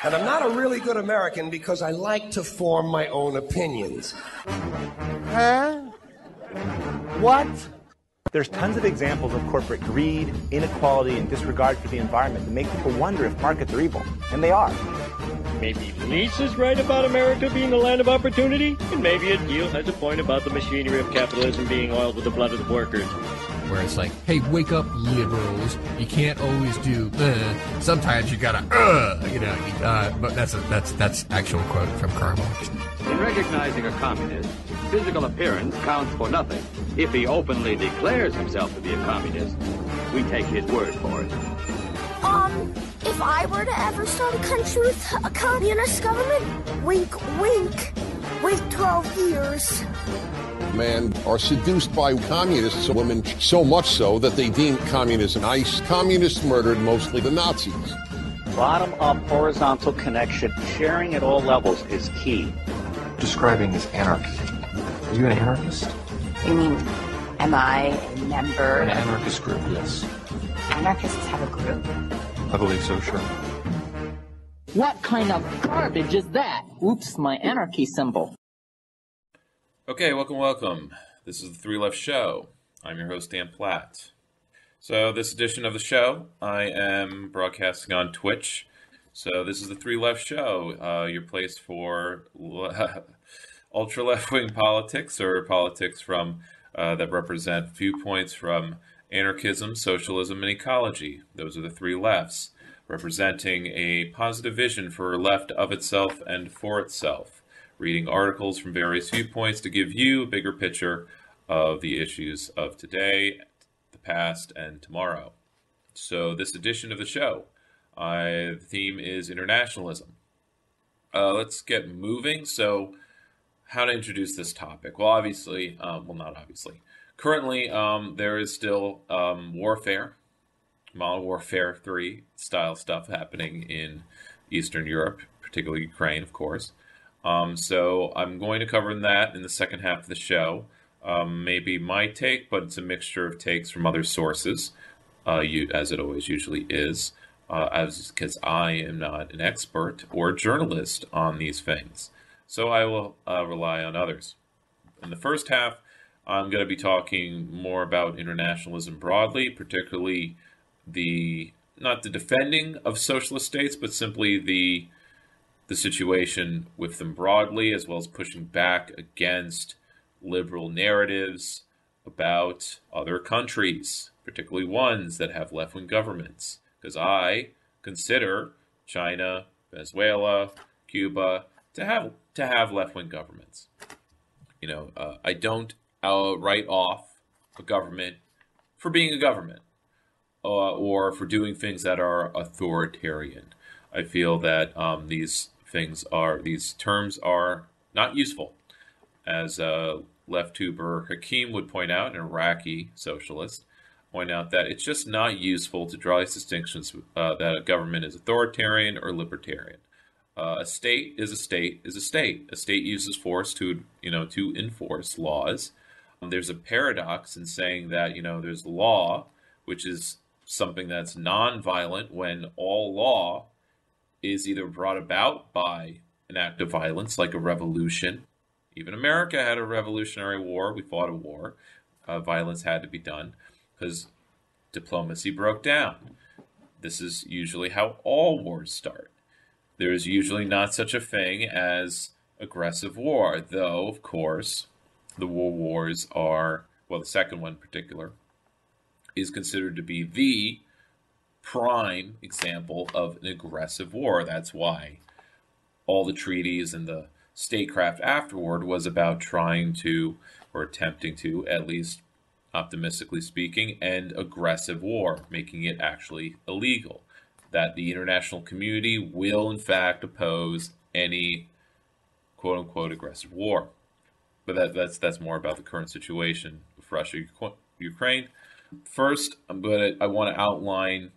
And I'm not a really good American because I like to form my own opinions. Huh? What? There's tons of examples of corporate greed, inequality, and disregard for the environment that make people wonder if markets are evil. And they are. Maybe Lisa's right about America being a land of opportunity, and maybe Adil has a point about the machinery of capitalism being oiled with the blood of the workers. Where it's like, hey, wake up, liberals. You can't always do, sometimes you gotta, but that's actual quote from Karl Marx. In recognizing a communist, physical appearance counts for nothing. If he openly declares himself to be a communist, we take his word for it. If I were to ever start a country with a communist government, wink, wink, wait 12 years. Men are seduced by communists, women so much so that they deem communism nice. Communists murdered mostly the Nazis. Bottom-up horizontal connection, sharing at all levels is key. Describing as anarchy. Are you an anarchist? You mean, am I a member? An anarchist group, yes. Anarchists have a group? I believe so, sure. What kind of garbage is that? Oops, my anarchy symbol. Okay, welcome. This is the Three Left Show. I'm your host, Dan Platt. So this edition of the show, I am broadcasting on Twitch. So this is the Three Left Show, your place for ultra left-wing politics, or politics from that represent viewpoints from anarchism, socialism, and ecology. Those are the three lefts, representing a positive vision for left of itself and for itself, reading articles from various viewpoints to give you a bigger picture of the issues of today, the past, and tomorrow. So this edition of the show, the theme is internationalism. Let's get moving. So how to introduce this topic? Well, obviously, not obviously. Currently, there is still warfare, Modern Warfare 3 style stuff happening in Eastern Europe, particularly Ukraine, of course. So I'm going to cover that in the second half of the show. Maybe my take, but it's a mixture of takes from other sources, as it always usually is, because I am not an expert or a journalist on these things. So I will rely on others. In the first half, I'm going to be talking more about internationalism broadly, particularly not the defending of socialist states, but simply the situation with them broadly, as well as pushing back against liberal narratives about other countries, particularly ones that have left-wing governments. Because I consider China, Venezuela, Cuba to have left-wing governments. I don't write off a government for being a government or for doing things that are authoritarian. I feel that these terms are not useful. As left tuber Hakim would point out, an Iraqi socialist, point out that it's just not useful to draw these distinctions that a government is authoritarian or libertarian. A state is a state is a state. A state uses force to enforce laws. There's a paradox in saying that there's law, which is something that's non-violent, when all law is either brought about by an act of violence, like a revolution. Even America had a revolutionary war. We fought a war. Violence had to be done because diplomacy broke down. This is usually how all wars start. There is usually not such a thing as aggressive war, though, of course, the world wars are, well, the second one in particular, is considered to be the prime example of an aggressive war. That's why all the treaties and the statecraft afterward was about trying to, or attempting to, at least optimistically speaking, end aggressive war, making it actually illegal. That the international community will, in fact, oppose any quote-unquote aggressive war. But that's more about the current situation with Russia, Ukraine. First, I want to outline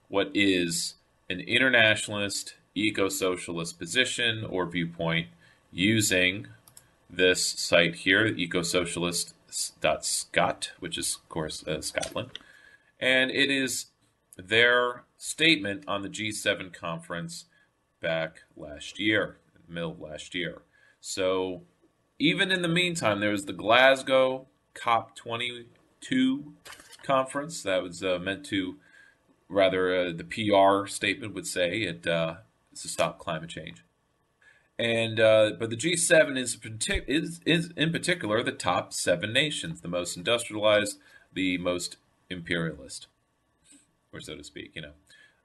what is an internationalist, eco-socialist position or viewpoint using this site here, ecosocialist.scot, which is, of course, Scotland. And it is their statement on the G7 conference back last year, middle of last year. So even in the meantime, there was the Glasgow COP22 conference that was meant to, rather, the PR statement would say it's to stop climate change. And but the G7 is in particular the top 7 nations, the most industrialized, the most imperialist, or so to speak,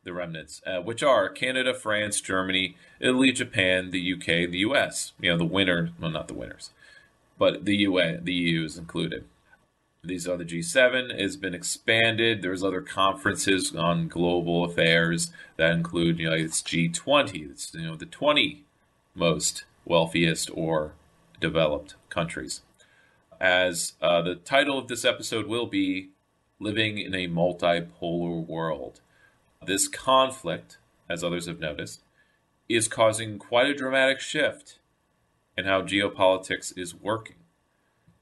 the remnants, which are Canada, France, Germany, Italy, Japan, the UK, the US. The winner, well, not the winners, but the EU is included. These are the G7. Has been expanded. There's other conferences on global affairs that include, it's G20. It's the 20 most wealthiest or developed countries. As the title of this episode will be, Living in a Multipolar World. This conflict, as others have noticed, is causing quite a dramatic shift in how geopolitics is working.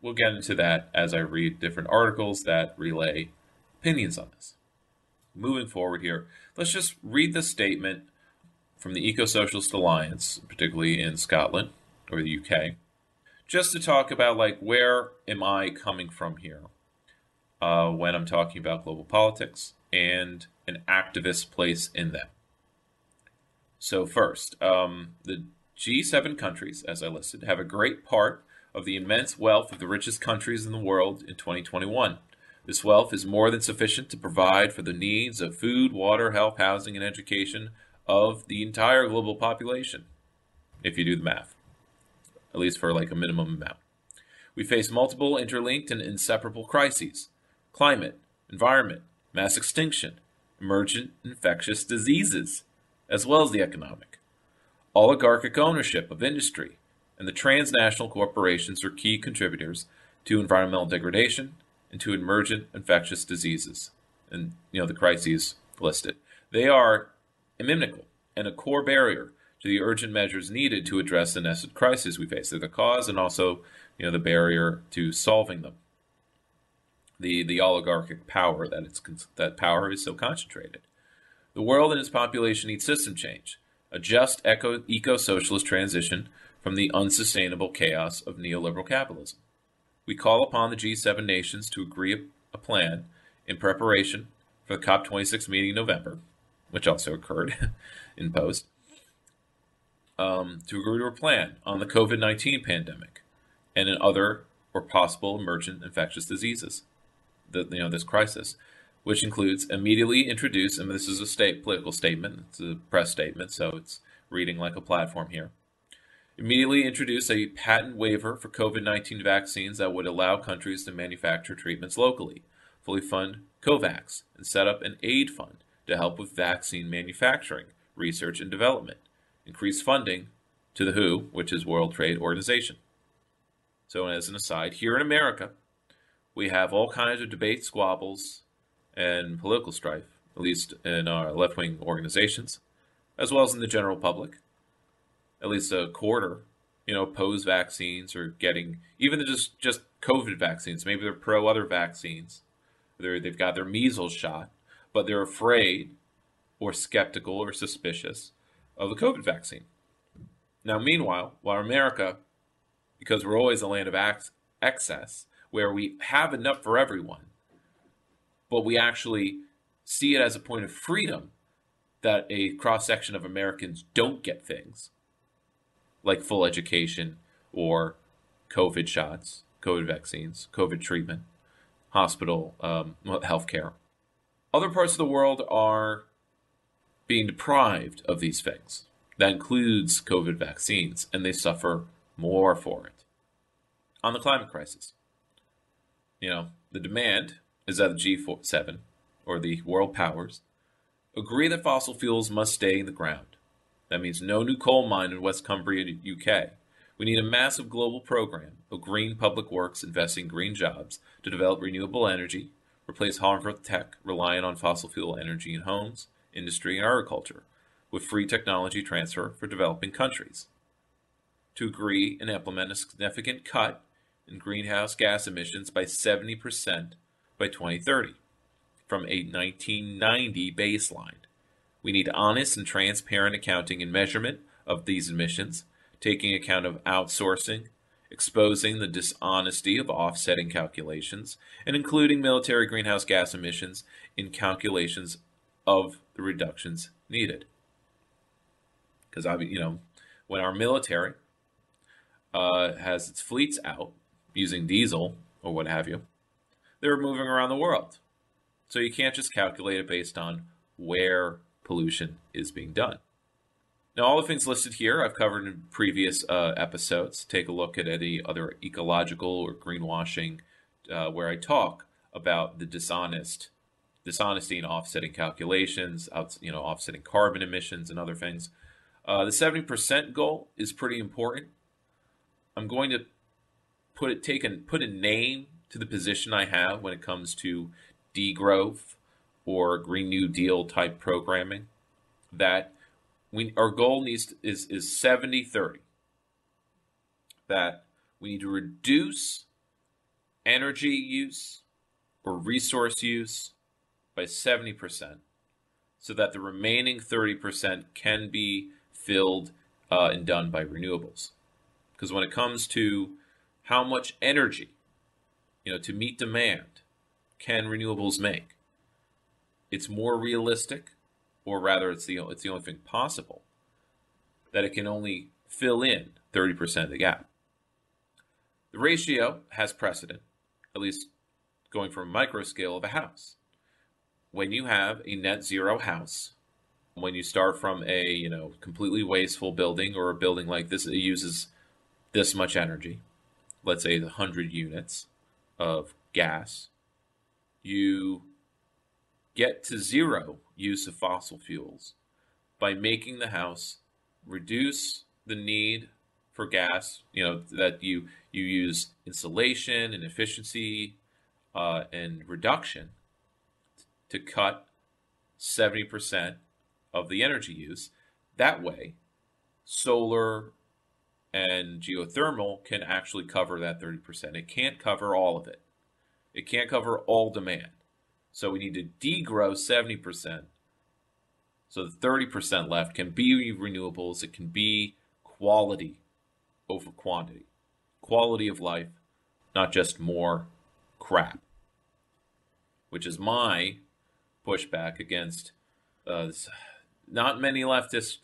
We'll get into that as I read different articles that relay opinions on this. Moving forward here, let's just read the statement from the Eco-Socialist Alliance, particularly in Scotland or the UK, just to talk about where am I coming from here when I'm talking about global politics and an activist place in them. So first, the G7 countries, as I listed, have a great part of the immense wealth of the richest countries in the world in 2021. This wealth is more than sufficient to provide for the needs of food, water, health, housing, and education of the entire global population, if you do the math, at least for a minimum amount. We face multiple interlinked and inseparable crises: climate, environment, mass extinction, emergent infectious diseases, as well as the economic. Oligarchic ownership of industry and the transnational corporations are key contributors to environmental degradation and to emergent infectious diseases. And, the crises listed. They are inimical and a core barrier to the urgent measures needed to address the nested crises we face. They're the cause and also, the barrier to solving them. The oligarchic power that power is so concentrated. The world and its population need system change, a just eco-socialist transition from the unsustainable chaos of neoliberal capitalism. We call upon the G7 nations to agree a plan in preparation for the COP26 meeting in November, which also occurred in post, to agree to a plan on the COVID-19 pandemic and in other or possible emergent infectious diseases. This crisis, which includes immediately introduce, and this is a political statement, it's a press statement, so it's reading like a platform here. Immediately introduce a patent waiver for COVID-19 vaccines that would allow countries to manufacture treatments locally, fully fund COVAX, and set up an aid fund to help with vaccine manufacturing, research, and development. Increase funding to the WHO, which is World Trade Organization. So as an aside, here in America, we have all kinds of debates, squabbles, and political strife, at least in our left-wing organizations, as well as in the general public. At least a quarter, oppose vaccines or getting, even just COVID vaccines. Maybe they're pro other vaccines. They've got their measles shot, but they're afraid or skeptical or suspicious of the COVID vaccine. Now, meanwhile, while America, because we're always a land of excess, where we have enough for everyone, but we actually see it as a point of freedom that a cross-section of Americans don't get things like full education or COVID shots, COVID vaccines, COVID treatment, hospital, healthcare. Other parts of the world are being deprived of these things. That includes COVID vaccines, and they suffer more for it. On the climate crisis, the demand is that the G7, or the world powers, agree that fossil fuels must stay in the ground. That means no new coal mine in West Cumbria, UK. We need a massive global program of green public works investing in green jobs to develop renewable energy, replace harmful tech reliant on fossil fuel energy in homes, industry, and agriculture, with free technology transfer for developing countries. To agree and implement a significant cut in greenhouse gas emissions by 70% by 2030, from a 1990 baseline, We need honest and transparent accounting and measurement of these emissions, taking account of outsourcing, exposing the dishonesty of offsetting calculations, and including military greenhouse gas emissions in calculations of the reductions needed. Because, when our military has its fleets out using diesel or what have you, they're moving around the world. So you can't just calculate it based on where pollution is being done. Now, all the things listed here I've covered in previous episodes. Take a look at any other ecological or greenwashing where I talk about the dishonesty in offsetting calculations, offsetting carbon emissions and other things. The 70% goal is pretty important. I'm going to put a name to the position I have when it comes to degrowth or Green New Deal type programming. That our goal is 70-30. That we need to reduce energy use or resource use by 70%, so that the remaining 30% can be filled and done by renewables. Because when it comes to how much energy, to meet demand, can renewables make, it's more realistic, or rather it's the only thing possible, that it can only fill in 30% of the gap. The ratio has precedent, at least going from a micro scale of a house. When you have a net zero house, when you start from a completely wasteful building, or a building like this that uses this much energy, let's say 100 units of gas, you get to zero use of fossil fuels by making the house reduce the need for gas, that you use insulation and efficiency and reduction to cut 70% of the energy use. That way, solar and geothermal can actually cover that 30%. It can't cover all of it. It can't cover all demand. So we need to degrow 70%. So the 30% left can be renewables. It can be quality over quantity. Quality of life, not just more crap. Which is my pushback against not many leftists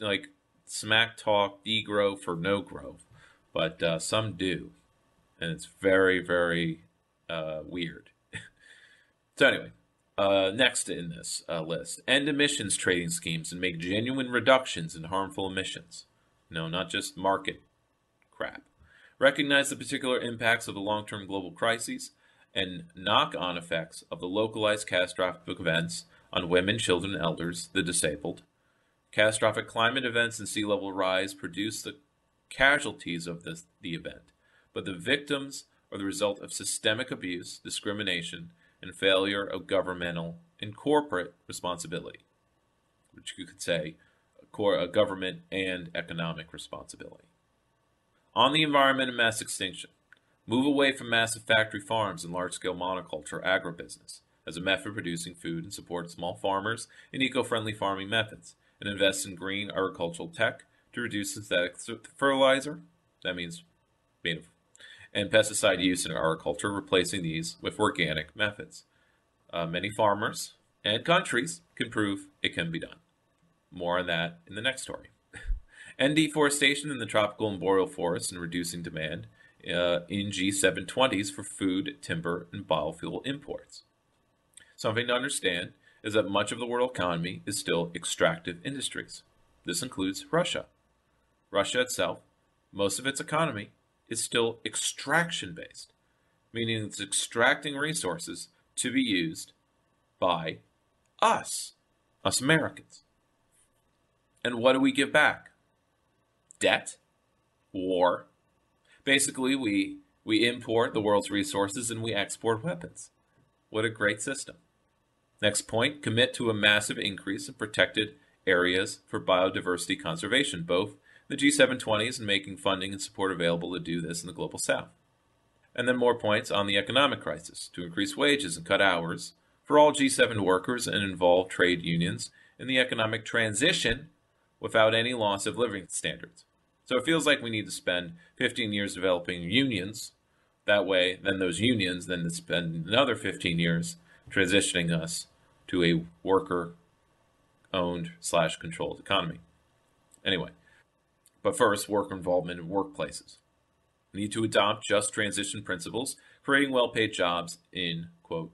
smack talk degrowth or no growth, but some do, and it's very, very weird. So anyway, next in this list, end emissions trading schemes and make genuine reductions in harmful emissions. No, not just market crap. Recognize the particular impacts of the long-term global crises and knock-on effects of the localized catastrophic events on women, children, and elders, the disabled. Catastrophic climate events and sea level rise produce the casualties of the event, but the victims are the result of systemic abuse, discrimination, and failure of governmental and corporate responsibility, which you could say a government and economic responsibility. On the environment and mass extinction, move away from massive factory farms and large-scale monoculture agribusiness as a method of producing food, and support small farmers and eco-friendly farming methods, and invest in green agricultural tech to reduce synthetic fertilizer, that means and pesticide use in agriculture, replacing these with organic methods. Many farmers and countries can prove it can be done. More on that in the next story. End deforestation in the tropical and boreal forests and reducing demand in G720s for food, timber, and biofuel imports. Something to understand is that much of the world economy is still extractive industries. This includes Russia. Russia itself, most of its economy is still extraction-based, meaning it's extracting resources to be used by us Americans. And what do we give back? Debt? War? Basically, we import the world's resources and we export weapons. What a great system. Next point, commit to a massive increase in protected areas for biodiversity conservation, both the G720s and making funding and support available to do this in the global south. And then more points on the economic crisis, to increase wages and cut hours for all G7 workers and involve trade unions in the economic transition without any loss of living standards. So it feels like we need to spend 15 years developing unions. That way, then those unions then spend another 15 years transitioning us to a worker-owned / controlled economy. Anyway, but first, worker involvement in workplaces. We need to adopt just transition principles, creating well-paid jobs in, quote,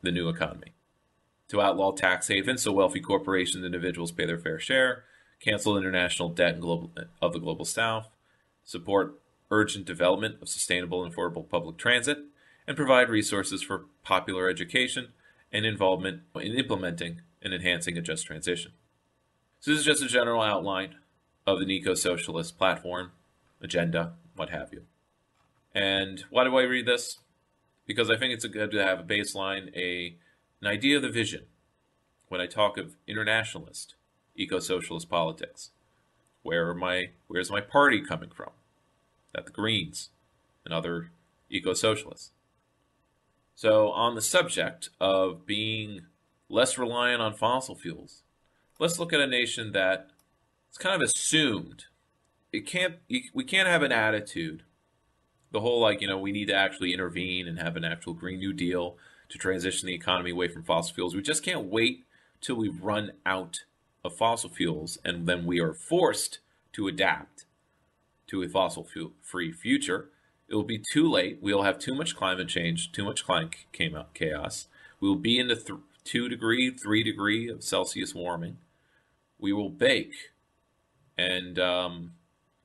the new economy. To outlaw tax havens so wealthy corporations and individuals pay their fair share, cancel international debt of the global south, support urgent development of sustainable and affordable public transit, and provide resources for popular education and involvement in implementing and enhancing a just transition. So this is just a general outline of the eco-socialist platform, agenda, what have you. And why do I read this? Because I think it's good to have a baseline, an idea of the vision when I talk of internationalist, eco-socialist politics. Where's my party coming from? That the Greens and other eco-socialists. So on the subject of being less reliant on fossil fuels, let's look at a nation that it's kind of assumed. We can't have an attitude, the whole we need to actually intervene and have an actual Green New Deal to transition the economy away from fossil fuels. We just can't wait till we run out of fossil fuels and then we are forced to adapt to a fossil fuel-free future. It will be too late. We'll have too much climate change, too much climate chaos. We will be in the 2 degree, 3 degree of Celsius warming. We will bake, and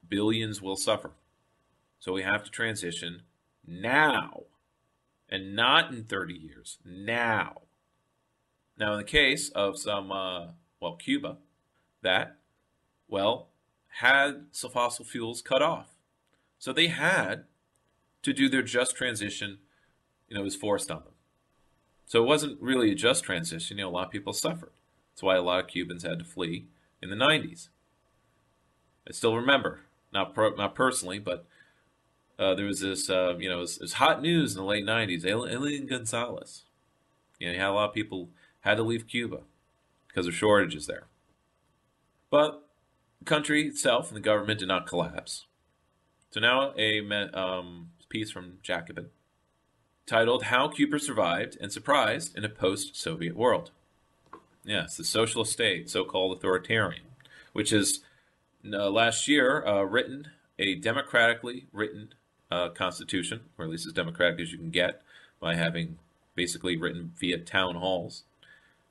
billions will suffer. So we have to transition now, and not in 30 years, now. Now, in the case of some, Cuba, that, had some fossil fuels cut off. So they had to do their just transition, it was forced on them. So it wasn't really a just transition, a lot of people suffered. That's why a lot of Cubans had to flee in the 90s. I still remember, not personally, but there was this, it was hot news in the late 90s, Elian Gonzalez. You had a lot of people had to leave Cuba because of shortages there. But the country itself and the government did not collapse. So now a piece from Jacobin titled How Cuba Survived and Surprised in a Post-Soviet World. Yes, the socialist state, so-called authoritarian, which is last year written a democratically written constitution, or at least as democratic as you can get by having basically written via town halls,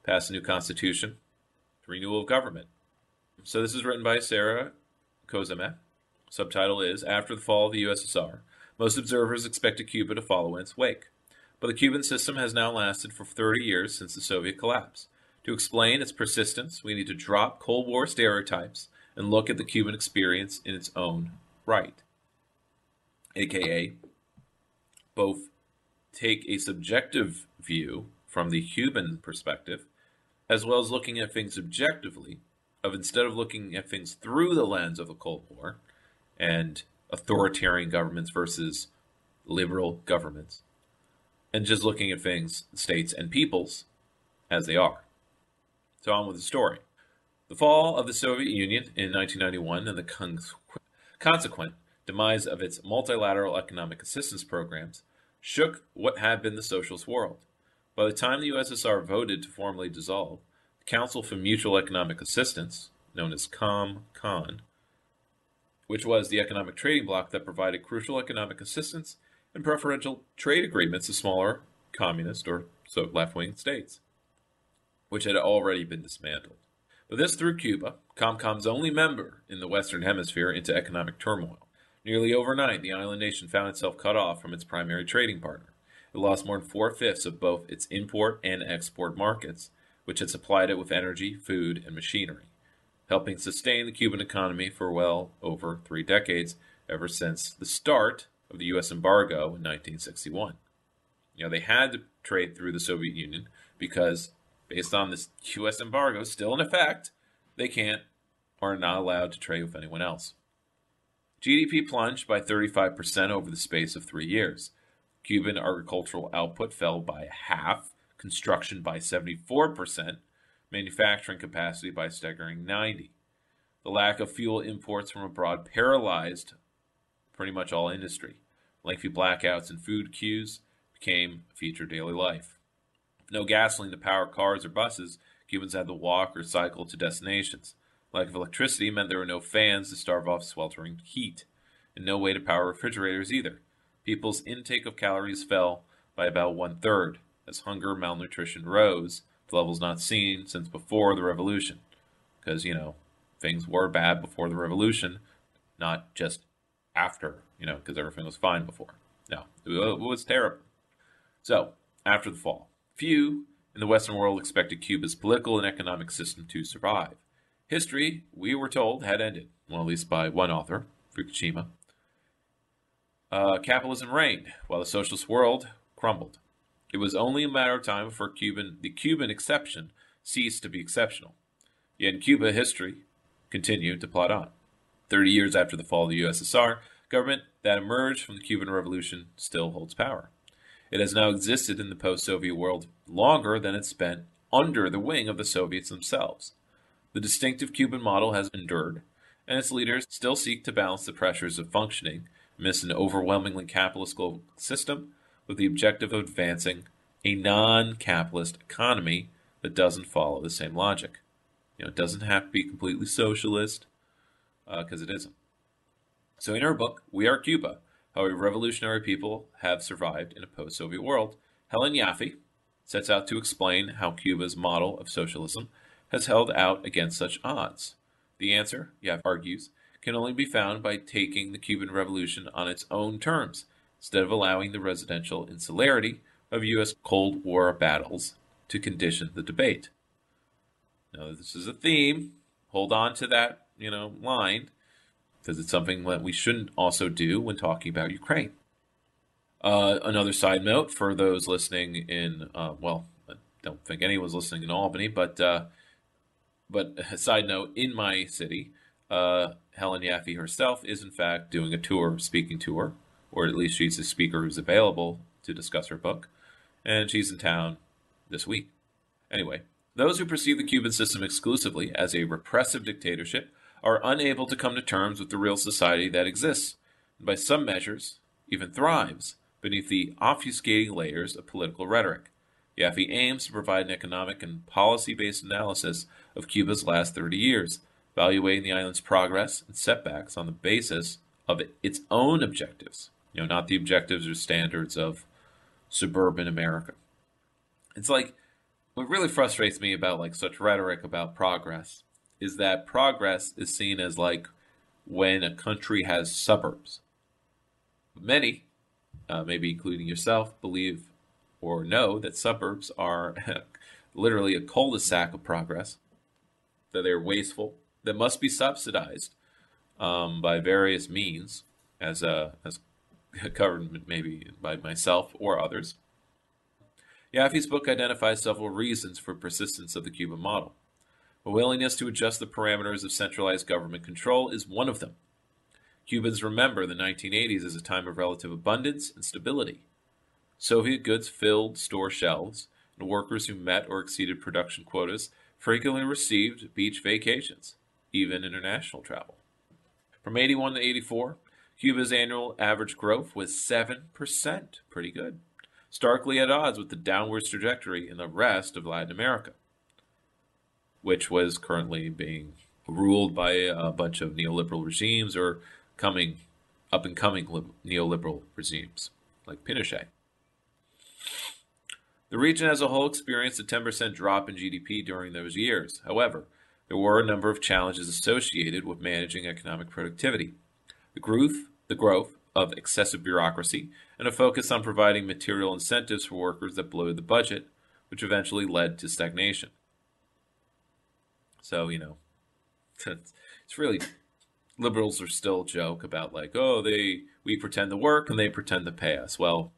passed a new constitution, renewal of government. So this is written by Sarah Kozame. Subtitle is, After the Fall of the USSR, most observers expected Cuba to follow in its wake. But the Cuban system has now lasted for 30 years since the Soviet collapse. To explain its persistence, we need to drop Cold War stereotypes and look at the Cuban experience in its own right. AKA, both take a subjective view from the Cuban perspective, as well as looking at things objectively, instead of looking at things through the lens of the Cold War and authoritarian governments versus liberal governments, and just looking at things, states and peoples, as they are. So on with the story. The fall of the Soviet Union in 1991 and the consequent demise of its multilateral economic assistance programs shook what had been the socialist world. By the time the USSR voted to formally dissolve, the Council for Mutual Economic Assistance, known as CON, which was the economic trading bloc that provided crucial economic assistance and preferential trade agreements to smaller communist or left-wing states, which had already been dismantled. But this threw Cuba, COMCOM's only member in the Western Hemisphere, into economic turmoil. Nearly overnight, the island nation found itself cut off from its primary trading partner. It lost more than 4/5 of both its import and export markets, which had supplied it with energy, food, and machinery, helping sustain the Cuban economy for well over 3 decades, ever since the start of the U.S. embargo in 1961. They had to trade through the Soviet Union because, based on this U.S. embargo still in effect, they are not allowed to trade with anyone else. GDP plunged by 35% over the space of 3 years. Cuban agricultural output fell by half, construction by 74%, manufacturing capacity by a staggering 90. The lack of fuel imports from abroad paralyzed pretty much all industry. Lengthy blackouts and food queues became a feature of daily life. With no gasoline to power cars or buses, Cubans had to walk or cycle to destinations. Lack of electricity meant there were no fans to starve off sweltering heat, and no way to power refrigerators either. People's intake of calories fell by about 1/3, as hunger and malnutrition rose to levels not seen since before the revolution. Because, things were bad before the revolution, not just after, because everything was fine before. No, it was terrible. So, after the fall, few in the Western world expected Cuba's political and economic system to survive. History, we were told, had ended, well, at least by one author, Fukushima. Capitalism reigned, while the socialist world crumbled. It was only a matter of time before the Cuban exception ceased to be exceptional. Yet in Cuba, history continued to plod on. 30 years after the fall of the USSR, government that emerged from the Cuban Revolution still holds power. It has now existed in the post-Soviet world longer than it spent under the wing of the Soviets themselves. The distinctive Cuban model has endured, and its leaders still seek to balance the pressures of functioning amidst an overwhelmingly capitalist global system with the objective of advancing a non-capitalist economy that doesn't follow the same logic. It doesn't have to be completely socialist, because it isn't. So in her book, We Are Cuba, How a Revolutionary People Have Survived in a Post-Soviet World, Helen Yaffe sets out to explain how Cuba's model of socialism has held out against such odds. The answer, Yaffe argues, can only be found by taking the Cuban Revolution on its own terms, instead of allowing the residential insularity of U.S. Cold War battles to condition the debate. Now, this is a theme. Hold on to that, line, because it's something that we shouldn't also do when talking about Ukraine. Another side note for those listening in, I don't think anyone's listening in Albany, but a side note, in my city, Helen Yaffe herself is in fact doing a speaking tour, or at least she's a speaker who's available to discuss her book, and she's in town this week. Anyway, those who perceive the Cuban system exclusively as a repressive dictatorship are unable to come to terms with the real society that exists, and by some measures, even thrives, beneath the obfuscating layers of political rhetoric. Yaffe aims to provide an economic and policy-based analysis of Cuba's last 30 years, evaluating the island's progress and setbacks on the basis of its own objectives, not the objectives or standards of suburban America. It's like, what really frustrates me about such rhetoric about progress is that progress is seen as when a country has suburbs. Many, maybe including yourself, believe or know that suburbs are literally a cul-de-sac of progress, that they're wasteful, that must be subsidized by various means, as covered maybe by myself or others. Yaffe's book identifies several reasons for persistence of the Cuban model. A willingness to adjust the parameters of centralized government control is one of them. Cubans remember the 1980s as a time of relative abundance and stability. Soviet goods filled store shelves, and workers who met or exceeded production quotas frequently received beach vacations, even international travel. From 81 to 84, Cuba's annual average growth was 7%, pretty good, starkly at odds with the downward trajectory in the rest of Latin America, which was currently being ruled by a bunch of neoliberal regimes or up-and-coming neoliberal regimes, like Pinochet. The region as a whole experienced a 10% drop in GDP during those years. However, there were a number of challenges associated with managing economic productivity. The growth of excessive bureaucracy, and a focus on providing material incentives for workers that bloated the budget, which eventually led to stagnation. So, it's really, liberals are still joke about we pretend to work and they pretend to pay us. Well,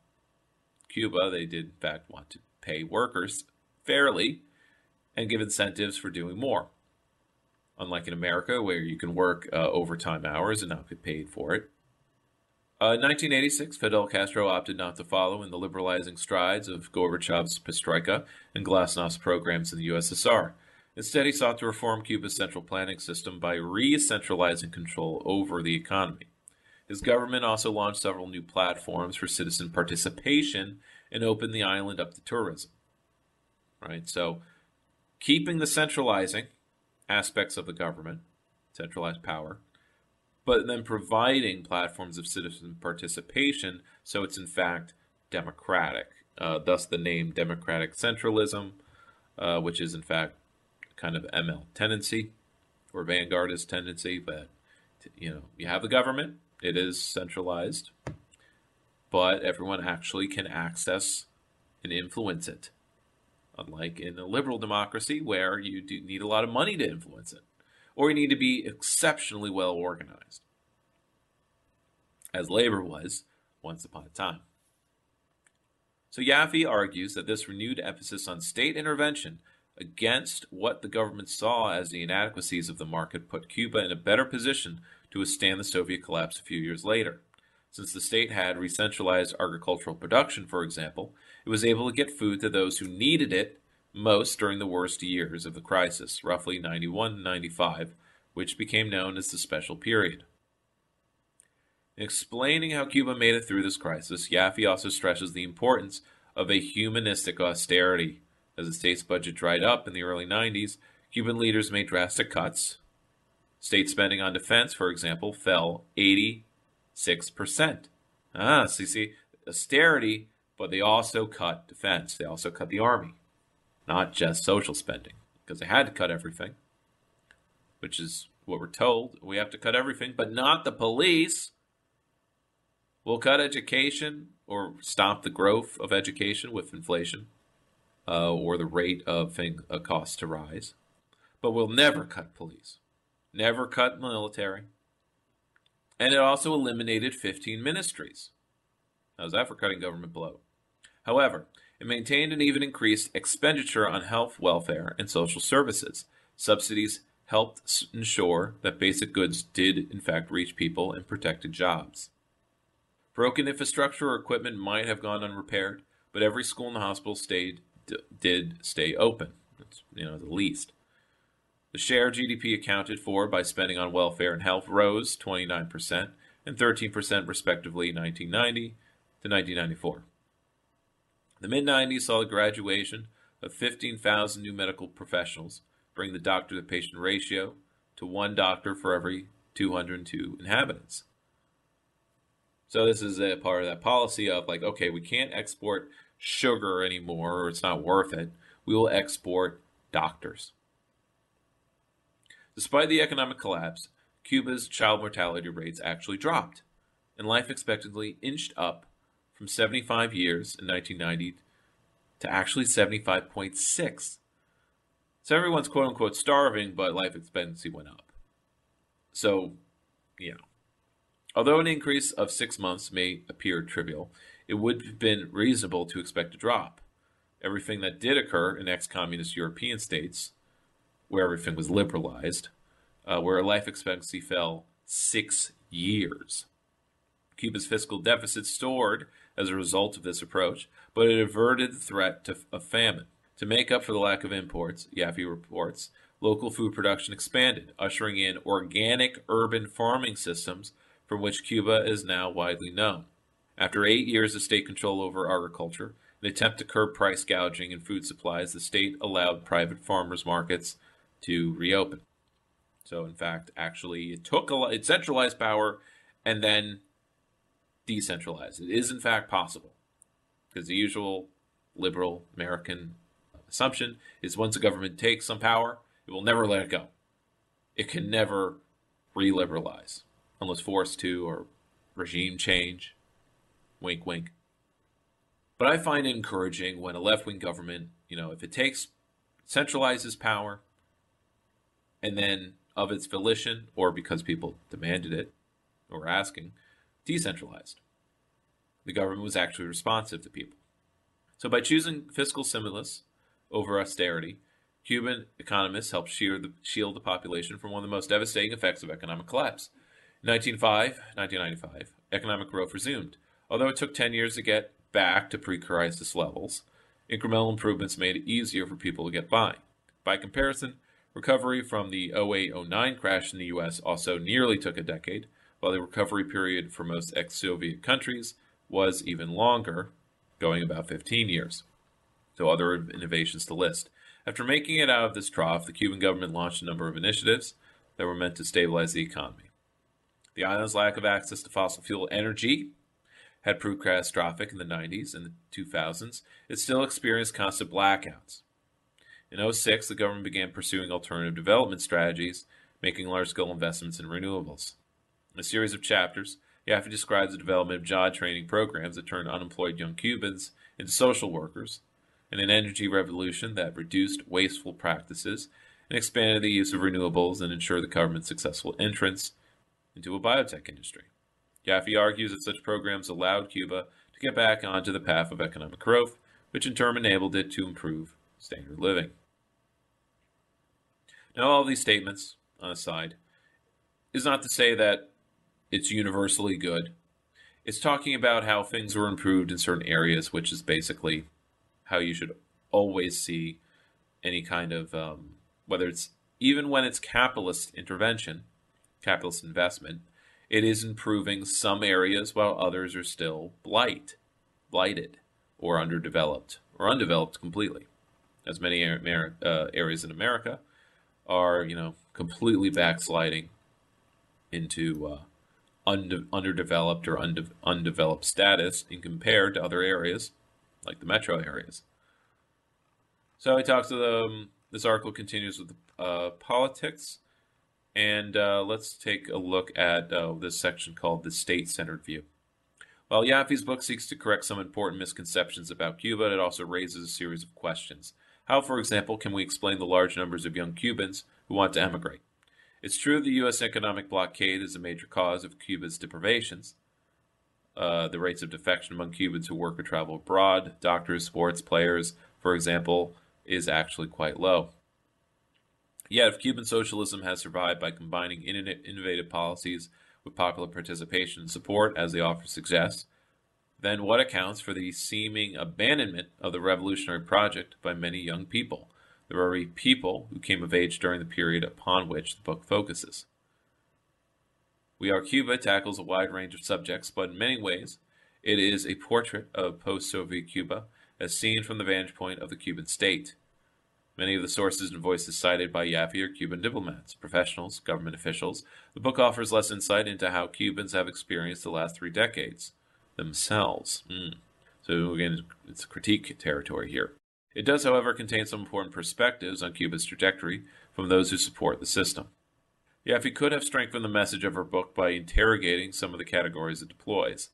Cuba, they did in fact want to pay workers fairly and give incentives for doing more. Unlike in America, where you can work overtime hours and not get paid for it. In 1986, Fidel Castro opted not to follow in the liberalizing strides of Gorbachev's perestroika and Glasnost programs in the USSR, Instead, he sought to reform Cuba's central planning system by re-centralizing control over the economy. His government also launched several new platforms for citizen participation and opened the island up to tourism. Right? So, keeping the centralizing aspects of the government, centralized power, but then providing platforms of citizen participation so it's in fact democratic. Thus the name democratic centralism, which is in fact kind of ML tendency or vanguardist tendency. But you have the government, it is centralized, but everyone actually can access and influence it. Unlike in a liberal democracy where you do need a lot of money to influence it, or you need to be exceptionally well organized, as labor was once upon a time. So Yaffe argues that this renewed emphasis on state intervention against what the government saw as the inadequacies of the market put Cuba in a better position to withstand the Soviet collapse a few years later. Since the state had re-centralized agricultural production, for example, it was able to get food to those who needed it most during the worst years of the crisis, roughly 91 95, which became known as the Special Period. In explaining how Cuba made it through this crisis, Yaffe also stresses the importance of a humanistic austerity. As the state's budget dried up in the early 90s, Cuban leaders made drastic cuts. State spending on defense, for example, fell 86%. So you see, austerity, but they also cut defense. They also cut the army, not just social spending, because they had to cut everything, which is what we're told. We have to cut everything, but not the police. We'll cut education or stop the growth of education with inflation or the rate of costs to rise. But we'll never cut police, never cut military. And it also eliminated 15 ministries. How's that for cutting government blow? However, it maintained and even increased expenditure on health, welfare, and social services. Subsidies helped ensure that basic goods did in fact reach people and protected jobs. Broken infrastructure or equipment might have gone unrepaired, but every school and hospital did stay open. That's, the least. The share GDP accounted for by spending on welfare and health rose 29% and 13% respectively 1990 to 1994. The mid-90s saw the graduation of 15,000 new medical professionals, bringing the doctor-to-patient ratio to 1 doctor for every 202 inhabitants. So this is a part of that policy of like, okay, we can't export sugar anymore, or it's not worth it. We will export doctors. Despite the economic collapse, Cuba's child mortality rates actually dropped, and life expectancy inched up from 75 years in 1990 to actually 75.6. So everyone's quote-unquote starving, but life expectancy went up. So, although an increase of 6 months may appear trivial, it would have been reasonable to expect a drop. Everything that did occur in ex-communist European states, where everything was liberalized, where life expectancy fell 6 years. Cuba's fiscal deficit soared as a result of this approach, but it averted the threat of famine. To make up for the lack of imports, Yaffe reports, local food production expanded, ushering in organic urban farming systems from which Cuba is now widely known. After 8 years of state control over agriculture, an attempt to curb price gouging in food supplies, the state allowed private farmers markets to reopen. So, in fact, actually, it centralized power and then decentralized. It is, in fact, possible. Because the usual liberal American assumption is once a government takes some power, it will never let it go. It can never re-liberalize unless forced to, or regime change. Wink, wink. But I find it encouraging when a left-wing government, if it centralizes power, and then of its volition, or because people demanded it, or asking, decentralized. The government was actually responsive to people. So by choosing fiscal stimulus over austerity, Cuban economists helped shield the population from one of the most devastating effects of economic collapse. In 1995, economic growth resumed. Although it took 10 years to get back to pre-crisis levels, incremental improvements made it easier for people to get by. By comparison, Recovery from the 08-09 crash in the U.S. also nearly took a decade, while the recovery period for most ex-Soviet countries was even longer, going about 15 years. So other innovations to list. After making it out of this trough, the Cuban government launched a number of initiatives that were meant to stabilize the economy. The island's lack of access to fossil fuel energy had proved catastrophic in the 90s and the 2000s. It still experienced constant blackouts. In 2006, the government began pursuing alternative development strategies, making large-scale investments in renewables. In a series of chapters, Yaffe describes the development of job training programs that turned unemployed young Cubans into social workers, and an energy revolution that reduced wasteful practices and expanded the use of renewables and ensured the government's successful entrance into a biotech industry. Yaffe argues that such programs allowed Cuba to get back onto the path of economic growth, which in turn enabled it to improve standard living. Now, all these statements, on a side, is not to say that it's universally good. It's talking about how things were improved in certain areas, which is basically how you should always see any kind of, whether it's, even when it's capitalist intervention, capitalist investment, it is improving some areas while others are still blighted, or underdeveloped, or undeveloped completely. As many areas in America are, completely backsliding into underdeveloped or undeveloped status in compared to other areas, like the metro areas. So he talks to this article continues with politics, and let's take a look at this section called the state-centered view. While Yaffe's book seeks to correct some important misconceptions about Cuba, it also raises a series of questions. How, for example, can we explain the large numbers of young Cubans who want to emigrate? It's true the U.S. economic blockade is a major cause of Cuba's deprivations. The rates of defection among Cubans who work or travel abroad, doctors, sports players, for example, is actually quite low. Yet, if Cuban socialism has survived by combining innovative policies with popular participation and support, as the offer suggests, then what accounts for the seeming abandonment of the revolutionary project by many young people, the very people who came of age during the period upon which the book focuses? We Are Cuba tackles a wide range of subjects, but in many ways, it is a portrait of post-Soviet Cuba as seen from the vantage point of the Cuban state. Many of the sources and voices cited by Yaffe are Cuban diplomats, professionals, government officials. The book offers less insight into how Cubans have experienced the last 3 decades themselves. So again, it's critique territory here. It does, however, contain some important perspectives on Cuba's trajectory from those who support the system. Yaffe could have strengthened the message of her book by interrogating some of the categories it deploys.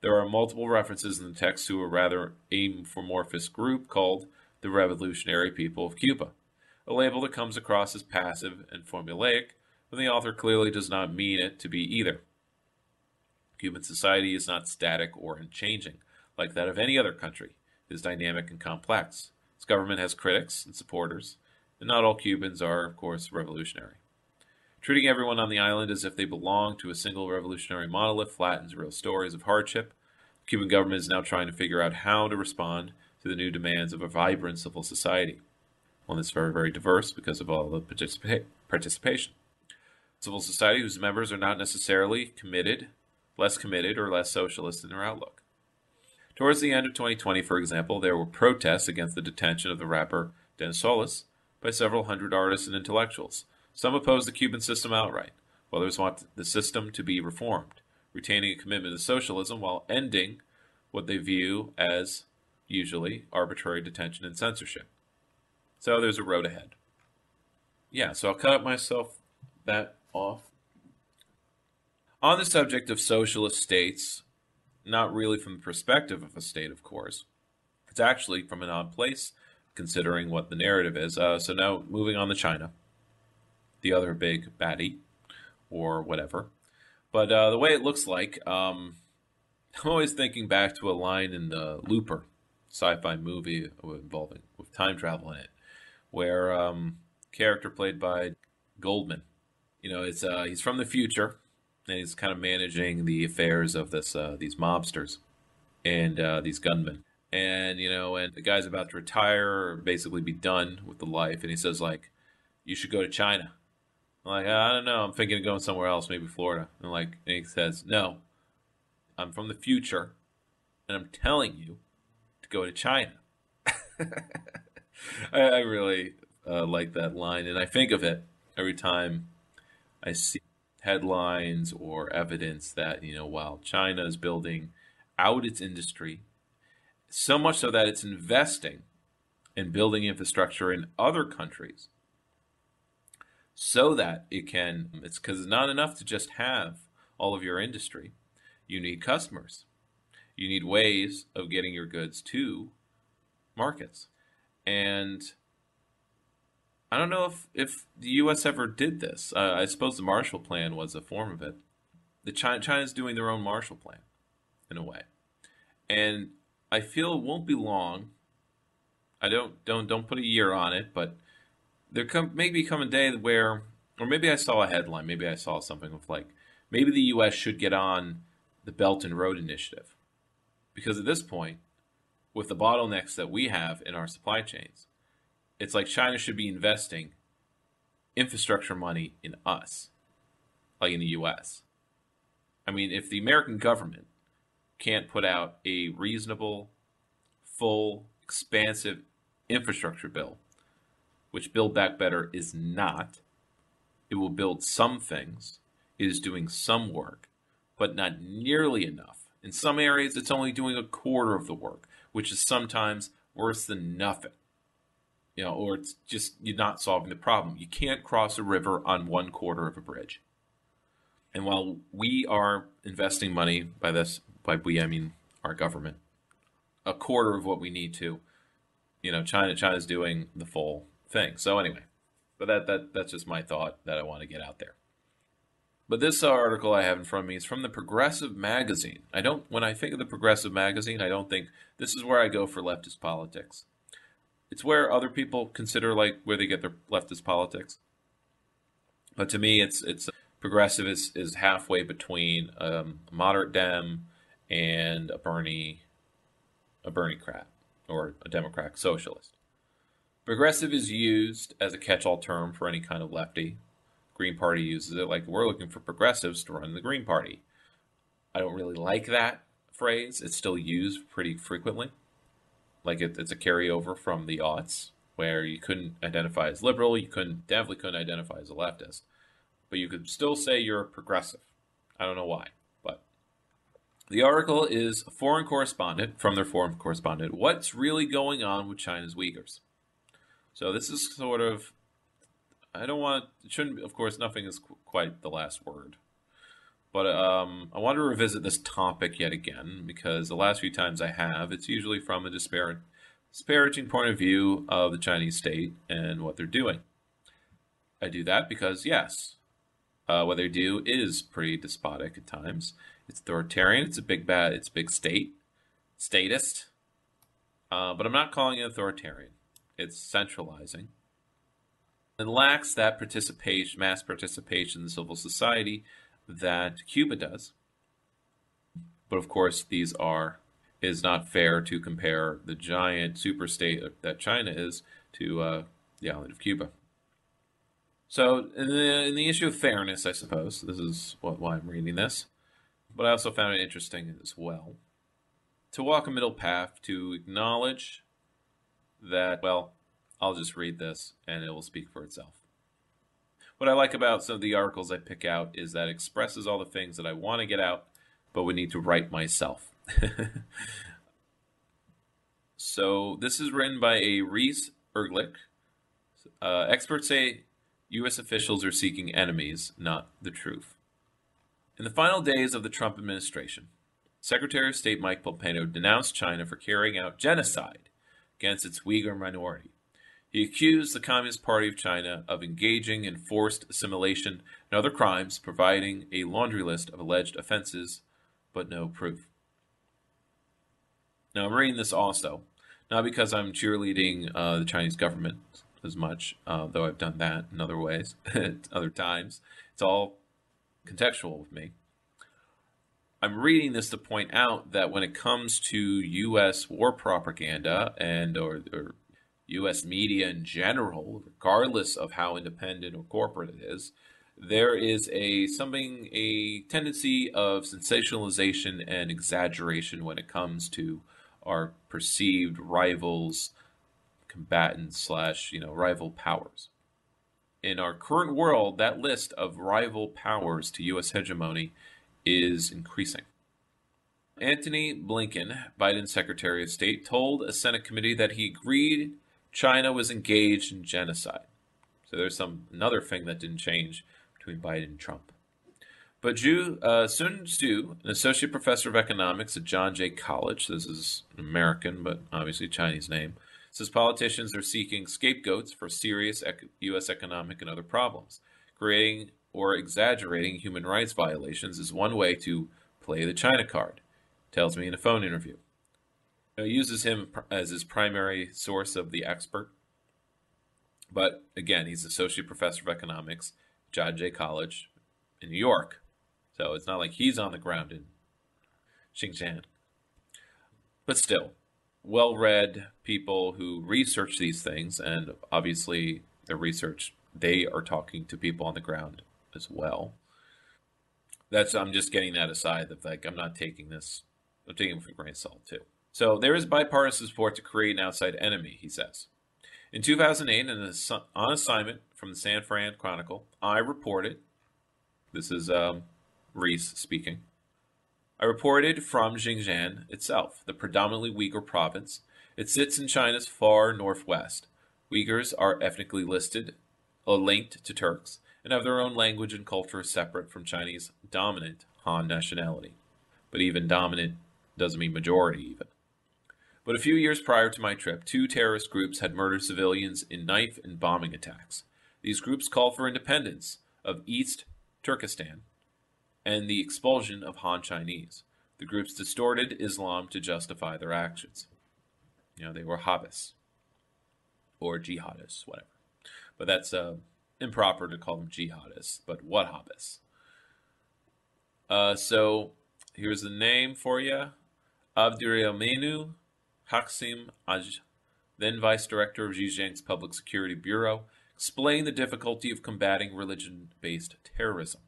There are multiple references in the text to a rather amorphous group called the Revolutionary People of Cuba, a label that comes across as passive and formulaic, when the author clearly does not mean it to be either. Cuban society is not static or unchanging, like that of any other country. It is dynamic and complex. Its government has critics and supporters, and not all Cubans are, of course, revolutionary. Treating everyone on the island as if they belong to a single revolutionary monolith flattens real stories of hardship. The Cuban government is now trying to figure out how to respond to the new demands of a vibrant civil society, one that's very, very diverse because of all the participation. Civil society whose members are not necessarily less committed, or less socialist in their outlook. Towards the end of 2020, for example, there were protests against the detention of the rapper Den Solis by several hundred artists and intellectuals. Some oppose the Cuban system outright, while others want the system to be reformed, retaining a commitment to socialism while ending what they view as, usually, arbitrary detention and censorship. So there's a road ahead. Yeah, so I'll cut that off. On the subject of socialist states, not really from the perspective of a state, of course. It's actually from an odd place, considering what the narrative is. So now, moving on to China, the other big baddie, or whatever. But the way it looks like, I'm always thinking back to a line in the Looper, sci-fi movie involving with time travel in it, where character played by Goldman, it's he's from the future, and he's kind of managing the affairs of these mobsters and these gunmen, and and the guy's about to retire or basically be done with the life, and he says, like, you should go to China. I'm like, I don't know. I'm thinking of going somewhere else, maybe Florida. And he says, no, I'm from the future, and I'm telling you to go to China. I really like that line, and I think of it every time I see headlines or evidence that, while China is building out its industry, so much so that it's investing in building infrastructure in other countries so that it's because it's not enough to just have all of your industry. You need customers. You need ways of getting your goods to markets. And I don't know if the U.S. ever did this. I suppose the Marshall Plan was a form of it. China's doing their own Marshall Plan, in a way. And I feel it won't be long. I don't put a year on it, but there maybe come a day where, or maybe I saw a headline, maybe I saw something with maybe the U.S. should get on the Belt and Road Initiative. Because at this point, with the bottlenecks that we have in our supply chains, it's like China should be investing infrastructure money in us, like in the U.S. I mean, if the American government can't put out a reasonable, full, expansive infrastructure bill, which Build Back Better is not, it will build some things, it is doing some work, but not nearly enough. In some areas, it's only doing a quarter of the work, which is sometimes worse than nothing. Or it's just you're not solving the problem. You can't cross a river on one quarter of a bridge. And while we are investing money by we, I mean our government, a quarter of what we need to, China's doing the full thing. So anyway, but that's just my thought that I want to get out there. But this article I have in front of me is from the Progressive magazine. When I think of the Progressive magazine, I don't think this is where I go for leftist politics. It's where other people consider where they get their leftist politics. But to me, it's Progressive is halfway between a moderate Dem and a Bernie-crat or a Democratic socialist. Progressive is used as a catch-all term for any kind of lefty. Green Party uses it we're looking for progressives to run the Green Party. I don't really like that phrase. It's still used pretty frequently. It's a carryover from the aughts, where you couldn't identify as liberal, you definitely couldn't identify as a leftist, but you could still say you're a progressive. I don't know why, but the article is a foreign correspondent, from their foreign correspondent, what's really going on with China's Uyghurs. So this is sort of, of course, nothing is quite the last word. But I want to revisit this topic yet again, because the last few times I have, it's usually from a disparaging point of view of the Chinese state and what they're doing. I do that because, yes, what they do is pretty despotic at times. It's authoritarian, it's big state, statist, but I'm not calling it authoritarian. It's centralizing. It lacks that mass participation in civil society that Cuba does. But of course, is not fair to compare the giant superstate that China is to the island of Cuba. So in the issue of fairness, I suppose, this is why I'm reading this, but I also found it interesting as well to walk a middle path, to acknowledge that, I'll just read this and it will speak for itself. What I like about some of the articles I pick out is that it expresses all the things that I want to get out, but would need to write myself. So this is written by a Reese Erglich. Experts say U.S. officials are seeking enemies, not the truth. In the final days of the Trump administration, Secretary of State Mike Pompeo denounced China for carrying out genocide against its Uyghur minority. He accused the Communist Party of China of engaging in forced assimilation and other crimes, providing a laundry list of alleged offenses, but no proof. Now, I'm reading this also, not because I'm cheerleading the Chinese government as much, though I've done that in other ways, other times. It's all contextual with me. I'm reading this to point out that when it comes to U.S. war propaganda and or U.S. media in general, regardless of how independent or corporate it is, there is a tendency of sensationalization and exaggeration when it comes to our perceived rivals, combatants / rival powers. In our current world, that list of rival powers to U.S. hegemony is increasing. Antony Blinken, Biden's Secretary of State, told a Senate committee that he agreed China was engaged in genocide. So there's another thing that didn't change between Biden and Trump. But Sun Tzu, an associate professor of economics at John Jay College, this is American, but obviously Chinese name, says politicians are seeking scapegoats for serious U.S. economic and other problems. Creating or exaggerating human rights violations is one way to play the China card, tells me in a phone interview. He uses him as his primary source of the expert. But again, he's associate professor of economics, John Jay College in New York. So it's not like he's on the ground in Xinjiang. But still, well-read people who research these things, and obviously their research, they are talking to people on the ground as well. I'm just getting that aside, that I'm not taking this, I'm taking it for a grain of salt too. So there is bipartisan support to create an outside enemy, he says. In 2008, on assignment from the San Fran Chronicle, I reported, this is Reese speaking, I reported from Xinjiang itself, the predominantly Uyghur province. It sits in China's far northwest. Uyghurs are ethnically linked to Turks, and have their own language and culture separate from Chinese dominant Han nationality. But even dominant doesn't mean majority even. But a few years prior to my trip, 2 terrorist groups had murdered civilians in knife and bombing attacks. These groups called for independence of East Turkestan and the expulsion of Han Chinese. The groups distorted Islam to justify their actions. They were Wahhabis or jihadists, whatever. But that's improper to call them jihadists, but Wahhabis. So here's the name for you. Abdurrahmanu Haksim Aj, then Vice Director of Xinjiang's Public Security Bureau, explained the difficulty of combating religion-based terrorism.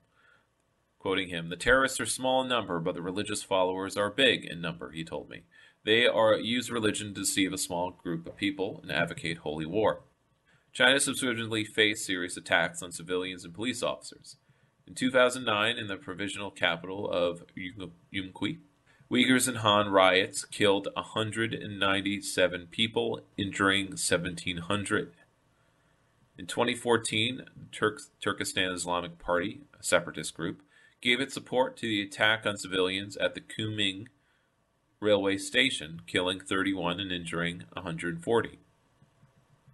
Quoting him, "The terrorists are small in number, but the religious followers are big in number," he told me. "They use religion to deceive a small group of people and advocate holy war." China subsequently faced serious attacks on civilians and police officers. In 2009, in the provisional capital of Yunqi, Uyghurs and Han riots killed 197 people, injuring 1,700. In 2014, Turkestan Islamic Party, a separatist group, gave its support to the attack on civilians at the Kunming railway station, killing 31 and injuring 140.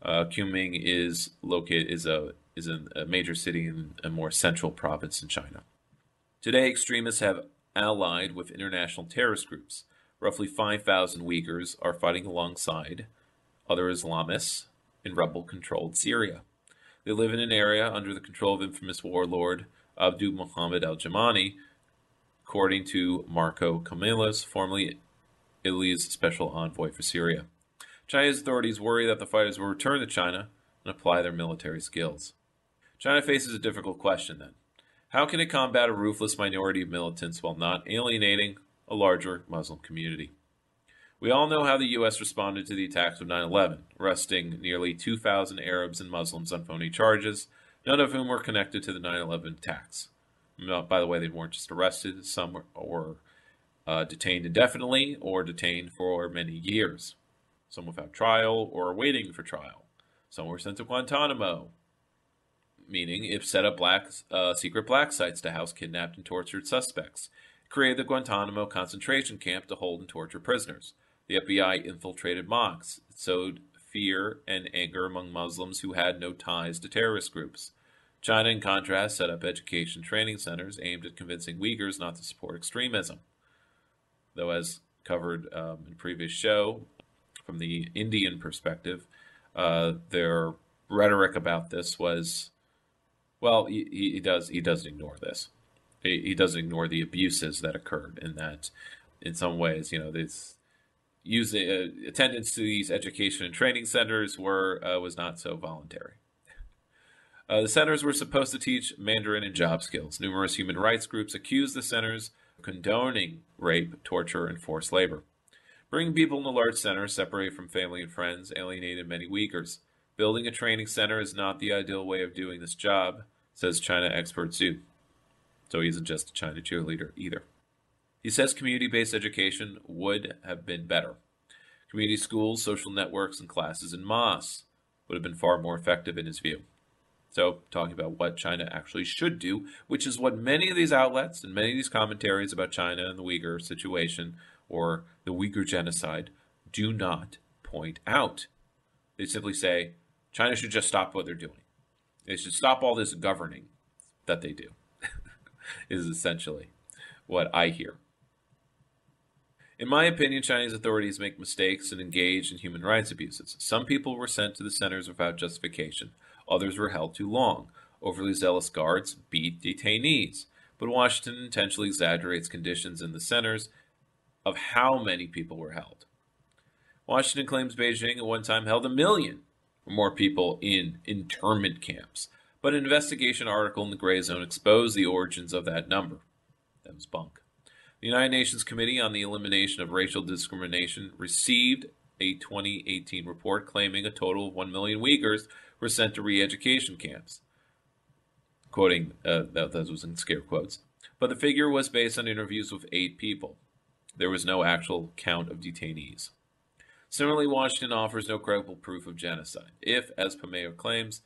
Kunming is a major city in a more central province in China. Today, extremists have allied with international terrorist groups. Roughly 5,000 Uyghurs are fighting alongside other Islamists in rebel-controlled Syria. They live in an area under the control of infamous warlord Abdul Muhammad al-Jamani, according to Marco Camillus, formerly Italy's special envoy for Syria. Chinese authorities worry that the fighters will return to China and apply their military skills. China faces a difficult question then. How can it combat a ruthless minority of militants while not alienating a larger Muslim community? We all know how the U.S. responded to the attacks of 9/11, arresting nearly 2,000 Arabs and Muslims on phony charges, none of whom were connected to the 9/11 attacks. By the way, they weren't just arrested, some were detained indefinitely or detained for many years. Some without trial or waiting for trial. Some were sent to Guantanamo, meaning it set up secret black sites to house kidnapped and tortured suspects. It created the Guantanamo concentration camp to hold and torture prisoners. The FBI infiltrated mosques. It sowed fear and anger among Muslims who had no ties to terrorist groups. China, in contrast, set up education training centers aimed at convincing Uyghurs not to support extremism. Though, as covered in a previous show, from the Indian perspective, their rhetoric about this was, well, he doesn't ignore this. He doesn't ignore the abuses that occurred, and that in some ways, attendance to these education and training centers was not so voluntary. The centers were supposed to teach Mandarin and job skills. Numerous human rights groups accused the centers of condoning rape, torture, and forced labor. Bringing people into large centers, separated from family and friends, alienated many Uyghurs. Building a training center is not the ideal way of doing this job, says China expert Zhu. So he isn't just a China cheerleader either. He says community-based education would have been better. Community schools, social networks, and classes in mosques would have been far more effective in his view. So, talking about what China actually should do, which is what many of these outlets and many of these commentaries about China and the Uyghur situation or the Uyghur genocide do not point out. They simply say, China should just stop what they're doing. They should stop all this governing that they do, is essentially what I hear. In my opinion, Chinese authorities make mistakes and engage in human rights abuses. Some people were sent to the centers without justification. Others were held too long. Overly zealous guards beat detainees. But Washington intentionally exaggerates conditions in the centers of how many people were held. Washington claims Beijing at one time held 1 million or more people in internment camps. But an investigation article in the Gray Zone exposed the origins of that number. That was bunk. The United Nations Committee on the Elimination of Racial Discrimination received a 2018 report claiming a total of 1 million Uyghurs were sent to re-education camps. Quoting, that was in scare quotes. But the figure was based on interviews with 8 people. There was no actual count of detainees. Similarly, Washington offers no credible proof of genocide. If, as Pomeo claims,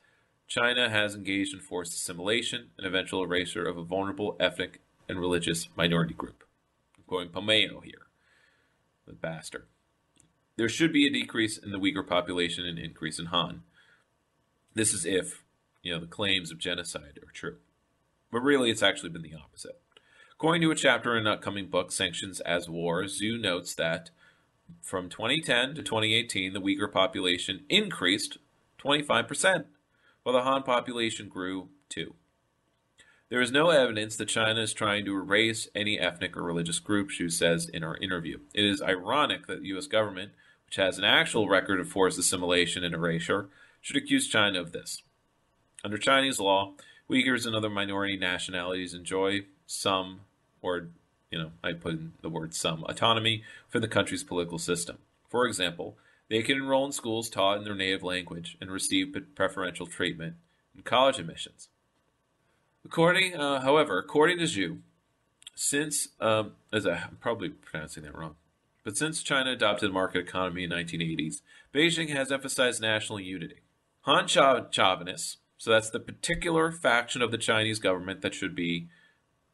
China has engaged in forced assimilation and eventual erasure of a vulnerable ethnic and religious minority group. I'm quoting Pomeo here, the bastard. There should be a decrease in the Uyghur population and increase in Han. This is if, the claims of genocide are true. But really, it's actually been the opposite. According to a chapter in an upcoming book, Sanctions as War, Zhu notes that from 2010 to 2018, the Uyghur population increased 25%, while the Han population grew 2%. There is no evidence that China is trying to erase any ethnic or religious group, Zhu says in our interview. It is ironic that the U.S. government, which has an actual record of forced assimilation and erasure, should accuse China of this. Under Chinese law, Uyghurs and other minority nationalities enjoy some, or, I put in the word some, autonomy for the country's political system. For example, they can enroll in schools taught in their native language and receive preferential treatment in college admissions. However, according to Zhu, since, I'm probably pronouncing that wrong, but since China adopted a market economy in the 1980s, Beijing has emphasized national unity. Han chauvinists, so that's the particular faction of the Chinese government that should be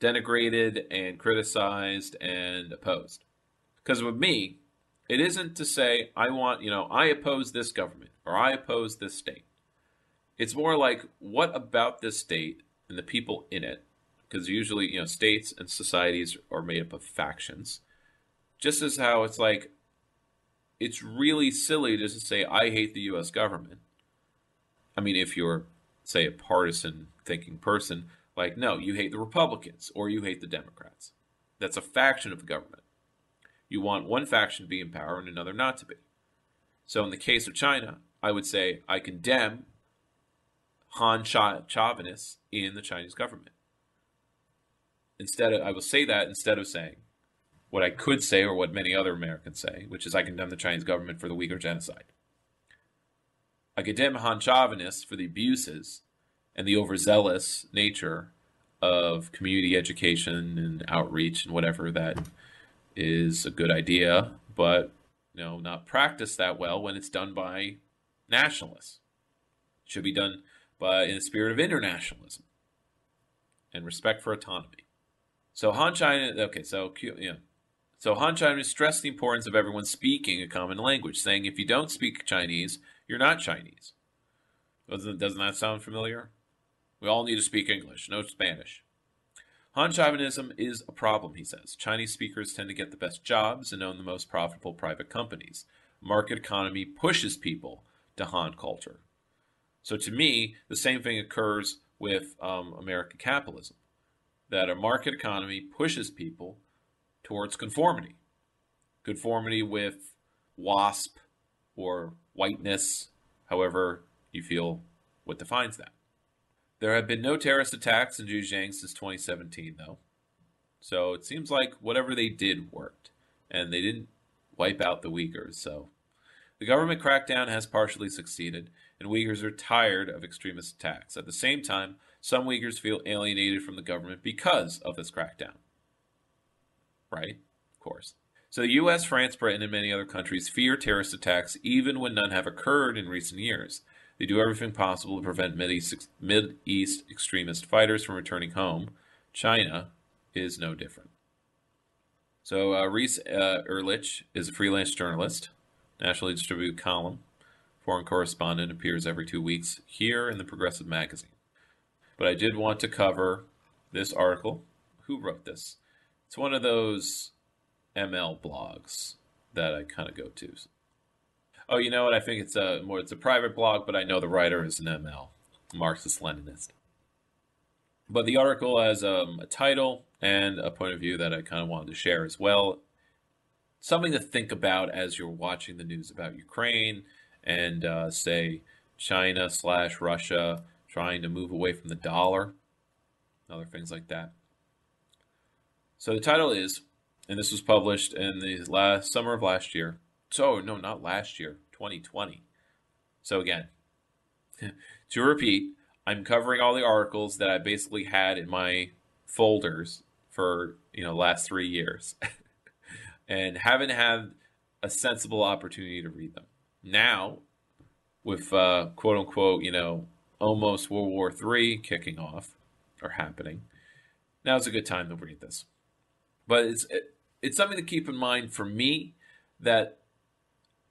denigrated and criticized and opposed. Because with me, it isn't to say I oppose this government or I oppose this state. It's more like, what about this state and the people in it? Because usually, states and societies are made up of factions. Just as how it's like, it's really silly just to say, I hate the U.S. government. I mean, if you're, say, a partisan thinking person, like, no, you hate the Republicans or you hate the Democrats. That's a faction of the government. You want one faction to be in power and another not to be. So in the case of China, I would say I condemn Han chauvinists in the Chinese government. I will say that instead of saying what I could say or what many other Americans say, which is I condemn the Chinese government for the Uyghur genocide. I condemn Han chauvinists for the abuses and the overzealous nature of community education and outreach and whatever that is a good idea, but not practiced that well when it's done by nationalists. It should be done in the spirit of internationalism and respect for autonomy. So Han China stressed the importance of everyone speaking a common language, saying if you don't speak Chinese, you're not Chinese. Doesn't that sound familiar? We all need to speak English, no Spanish. Han chauvinism is a problem, he says. Chinese speakers tend to get the best jobs and own the most profitable private companies. Market economy pushes people to Han culture. So to me, the same thing occurs with American capitalism, that a market economy pushes people towards conformity. Conformity with WASP or whiteness, however you feel what defines that. There have been no terrorist attacks in Xinjiang since 2017, though. So it seems like whatever they did worked, and they didn't wipe out the Uyghurs. So the government crackdown has partially succeeded, and Uyghurs are tired of extremist attacks. At the same time, some Uyghurs feel alienated from the government because of this crackdown. Right? Of course. So the US, France, Britain, and many other countries fear terrorist attacks even when none have occurred in recent years. They do everything possible to prevent Mid-East extremist fighters from returning home. China is no different. So Reese Ehrlich is a freelance journalist, nationally distributed column, foreign correspondent, appears every 2 weeks here in the Progressive magazine. But I did want to cover this article. Who wrote this? It's one of those ML blogs that I kind of go to. Oh, you know what? I think it's a private blog, but I know the writer is an ML, Marxist-Leninist. But the article has a title and a point of view that I kind of wanted to share as well. Something to think about as you're watching the news about Ukraine and, say, China/Russia trying to move away from the dollar, other things like that. So the title is, and this was published in the summer of last year. So, no, not last year, 2020. So again, to repeat, I'm covering all the articles that I basically had in my folders for, last 3 years and haven't had a sensible opportunity to read them. Now, with quote unquote, almost World War III kicking off or happening, now's a good time to read this. But it's something to keep in mind for me that,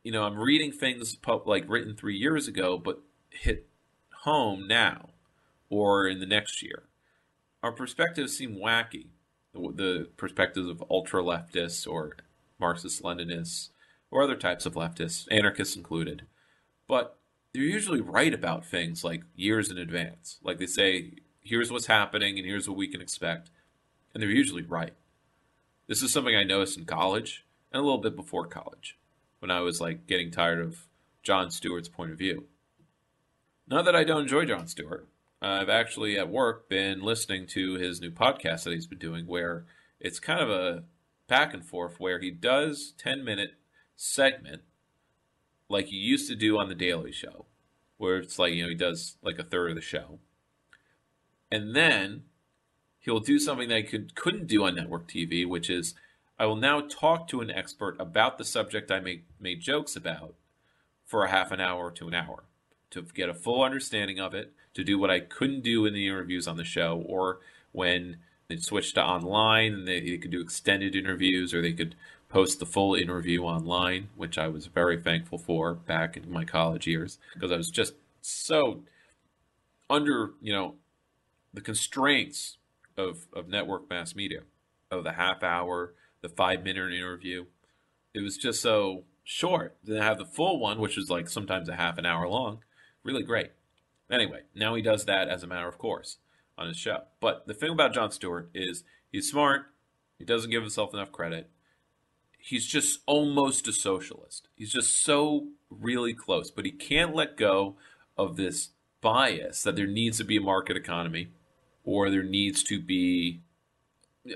I'm reading things like written 3 years ago, but hit home now or in the next year. Our perspectives seem wacky. The perspectives of ultra-leftists or Marxist-Leninists or other types of leftists, anarchists included. But they're usually right about things like years in advance. Like they say, here's what's happening and here's what we can expect. And they're usually right. This is something I noticed in college and a little bit before college, when I was getting tired of Jon Stewart's point of view. Not that I don't enjoy Jon Stewart. I've actually at work been listening to his new podcast that he's been doing, where it's kind of a back and forth where he does 10-minute segment like he used to do on The Daily Show, where it's he does a third of the show. And then he'll do something that he couldn't do on network TV, which is, I will now talk to an expert about the subject I made jokes about for a half an hour to an hour to get a full understanding of it, to do what I couldn't do in the interviews on the show, or when they switched to online and they could do extended interviews, or they could post the full interview online, which I was very thankful for back in my college years, because I was just so under, the constraints of network mass media, of the half hour, the 5-minute interview. It was just so short. Then have the full one, which was sometimes a half an hour long. Really great. Anyway, now he does that as a matter of course on his show. But the thing about Jon Stewart is he's smart. He doesn't give himself enough credit. He's just almost a socialist. He's just so really close. But he can't let go of this bias that there needs to be a market economy, or there needs to be,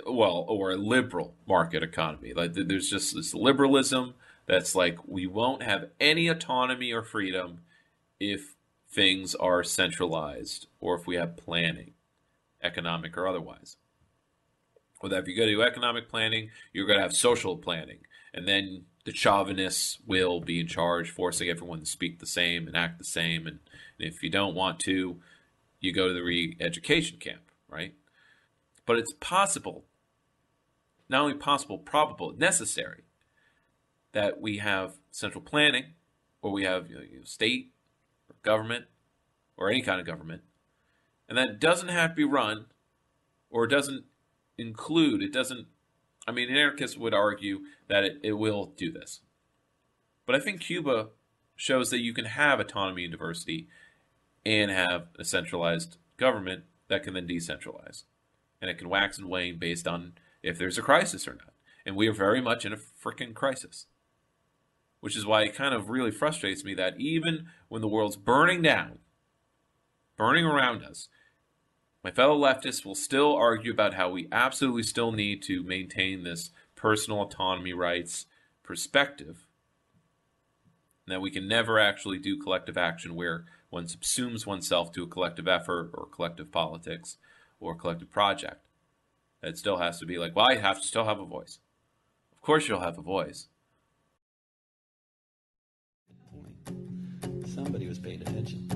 or a liberal market economy. There's just this liberalism that's we won't have any autonomy or freedom if things are centralized, or if we have planning, economic or otherwise. Well, if you're going to do economic planning, you're going to have social planning. And then the chauvinists will be in charge, forcing everyone to speak the same and act the same. And if you don't want to, you go to the re-education camp, right? But it's possible, not only possible, probable, necessary, that we have central planning, or we have state or government, or any kind of government, and that doesn't have to be run, or doesn't include, anarchists would argue that it will do this. But I think Cuba shows that you can have autonomy and diversity and have a centralized government that can then decentralize. And it can wax and wane based on if there's a crisis or not. And we are very much in a freaking crisis. which is why it kind of really frustrates me that even when the world's burning down, burning around us, my fellow leftists will still argue about how we absolutely still need to maintain this personal autonomy rights perspective, and that we can never actually do collective action where one subsumes oneself to a collective effort or collective politics or collective project. It still has to be like, well, I have to still have a voice. Of course you'll have a voice. Somebody was paying attention.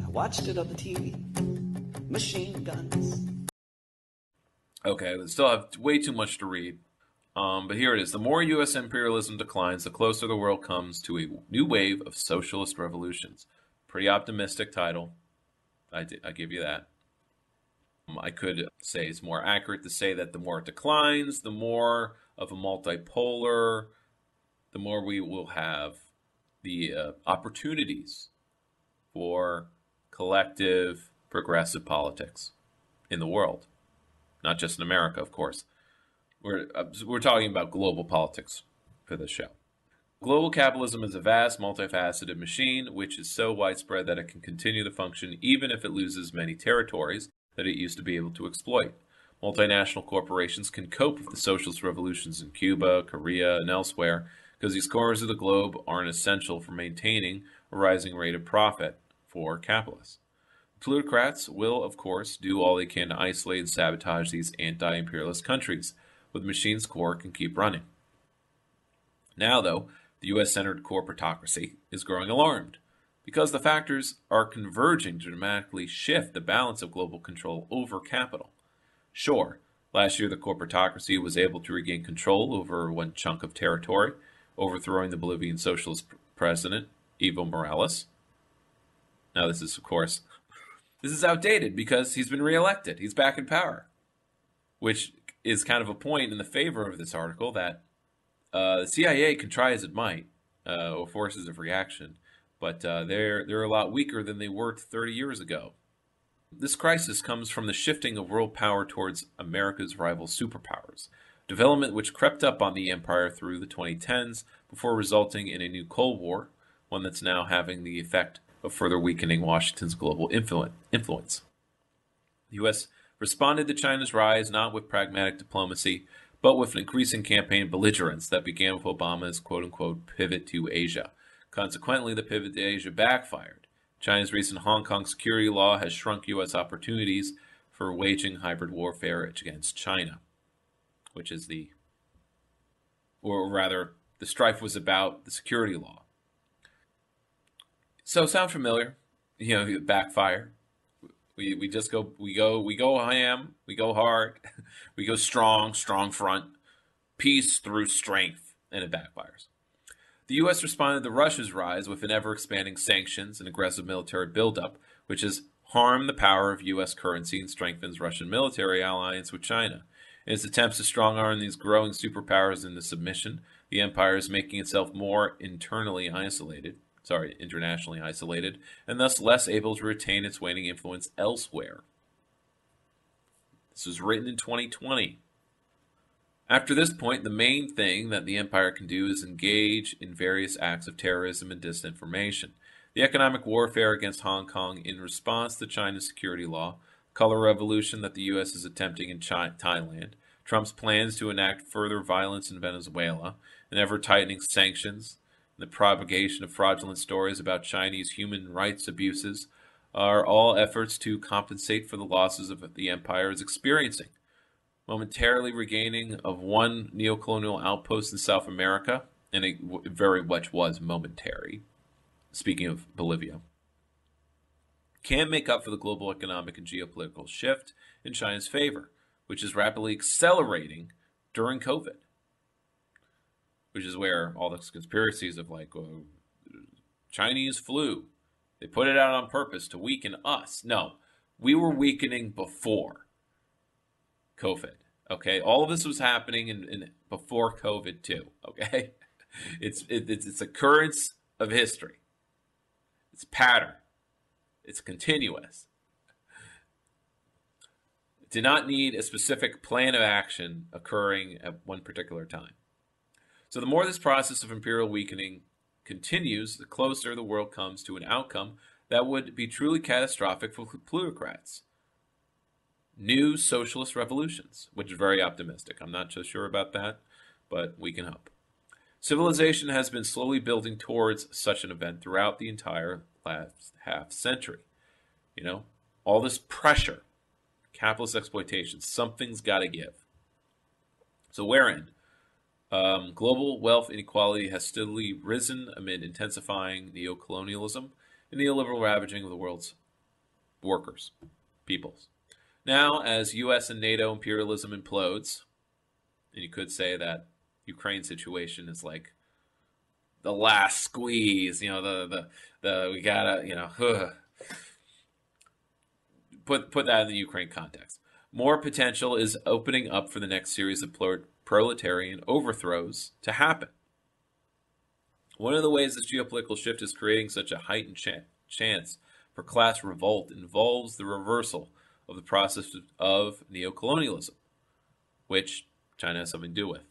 I watched it on the TV. Machine guns. Okay, I still have way too much to read. But here it is. The more U.S. imperialism declines, the closer the world comes to a new wave of socialist revolutions. Pretty optimistic title. I give you that. I could say it's more accurate to say that the more it declines, the more of a multipolar, the more we will have the opportunities for collective progressive politics in the world. Not just in America, of course. We're talking about global politics for this show. Global capitalism is a vast, multifaceted machine which is so widespread that it can continue to function even if it loses many territories that it used to be able to exploit. Multinational corporations can cope with the socialist revolutions in Cuba, Korea, and elsewhere because these corners of the globe aren't essential for maintaining a rising rate of profit for capitalists. Plutocrats will, of course, do all they can to isolate and sabotage these anti-imperialist countries, but the machine's core can keep running. Now, though, the U.S.-centered corporatocracy is growing alarmed because the factors are converging to dramatically shift the balance of global control over capital. Sure, last year the corporatocracy was able to regain control over one chunk of territory, overthrowing the Bolivian socialist president, Evo Morales. Now this is, of course, this is outdated because he's been reelected. He's back in power, which is kind of a point in the favor of this article that the CIA can try as it might, or forces of reaction, but they're a lot weaker than they were 30 years ago. This crisis comes from the shifting of world power towards America's rival superpowers, development which crept up on the empire through the 2010s before resulting in a new Cold War, one that's now having the effect of further weakening Washington's global influence. The U.S. responded to China's rise not with pragmatic diplomacy, but with an increasing campaign belligerence that began with Obama's quote-unquote pivot to Asia. Consequently, the pivot to Asia backfired. China's recent Hong Kong security law has shrunk U.S. opportunities for waging hybrid warfare against China, which is the strife was about the security law. So sound familiar? You know, backfire. We just go ham, we go hard, we go strong front, peace through strength, and it backfires. The U.S. responded to Russia's rise with an ever-expanding sanctions and aggressive military buildup, which has harmed the power of U.S. currency and strengthens Russian military alliance with China. In its attempts to strong-arm these growing superpowers into submission, the empire is making itself more internationally isolated, and thus less able to retain its waning influence elsewhere. This was written in 2020. After this point, the main thing that the empire can do is engage in various acts of terrorism and disinformation. The economic warfare against Hong Kong in response to China's security law, color revolution that the U.S. is attempting in Thailand, Trump's plans to enact further violence in Venezuela, and ever-tightening sanctions, and the propagation of fraudulent stories about Chinese human rights abuses are all efforts to compensate for the losses of the empire is experiencing. Momentarily regaining of one neocolonial outpost in South America, and it very much was momentary, speaking of Bolivia, can make up for the global economic and geopolitical shift in China's favor, which is rapidly accelerating during COVID, which is where all those conspiracies of like Chinese flu, they put it out on purpose to weaken us. No, we were weakening before COVID. Okay, all of this was happening in before COVID too. Okay, it's occurrence of history. It's pattern. It's continuous. It did not need a specific plan of action occurring at one particular time. So the more this process of imperial weakening continues, the closer the world comes to an outcome that would be truly catastrophic for plutocrats. New socialist revolutions, which is very optimistic. I'm not so sure about that, but we can hope. Civilization has been slowly building towards such an event throughout the entire last half century. You know, all this pressure, capitalist exploitation, something's got to give. So wherein global wealth inequality has steadily risen amid intensifying neocolonialism and neoliberal ravaging of the world's workers, peoples. Now, as U.S. and NATO imperialism implodes, and you could say that Ukraine situation is like the last squeeze, you know, the we gotta, you know, put that in the Ukraine context. More potential is opening up for the next series of proletarian overthrows to happen. One of the ways this geopolitical shift is creating such a heightened chance for class revolt involves the reversal of the process of neocolonialism, which China has something to do with.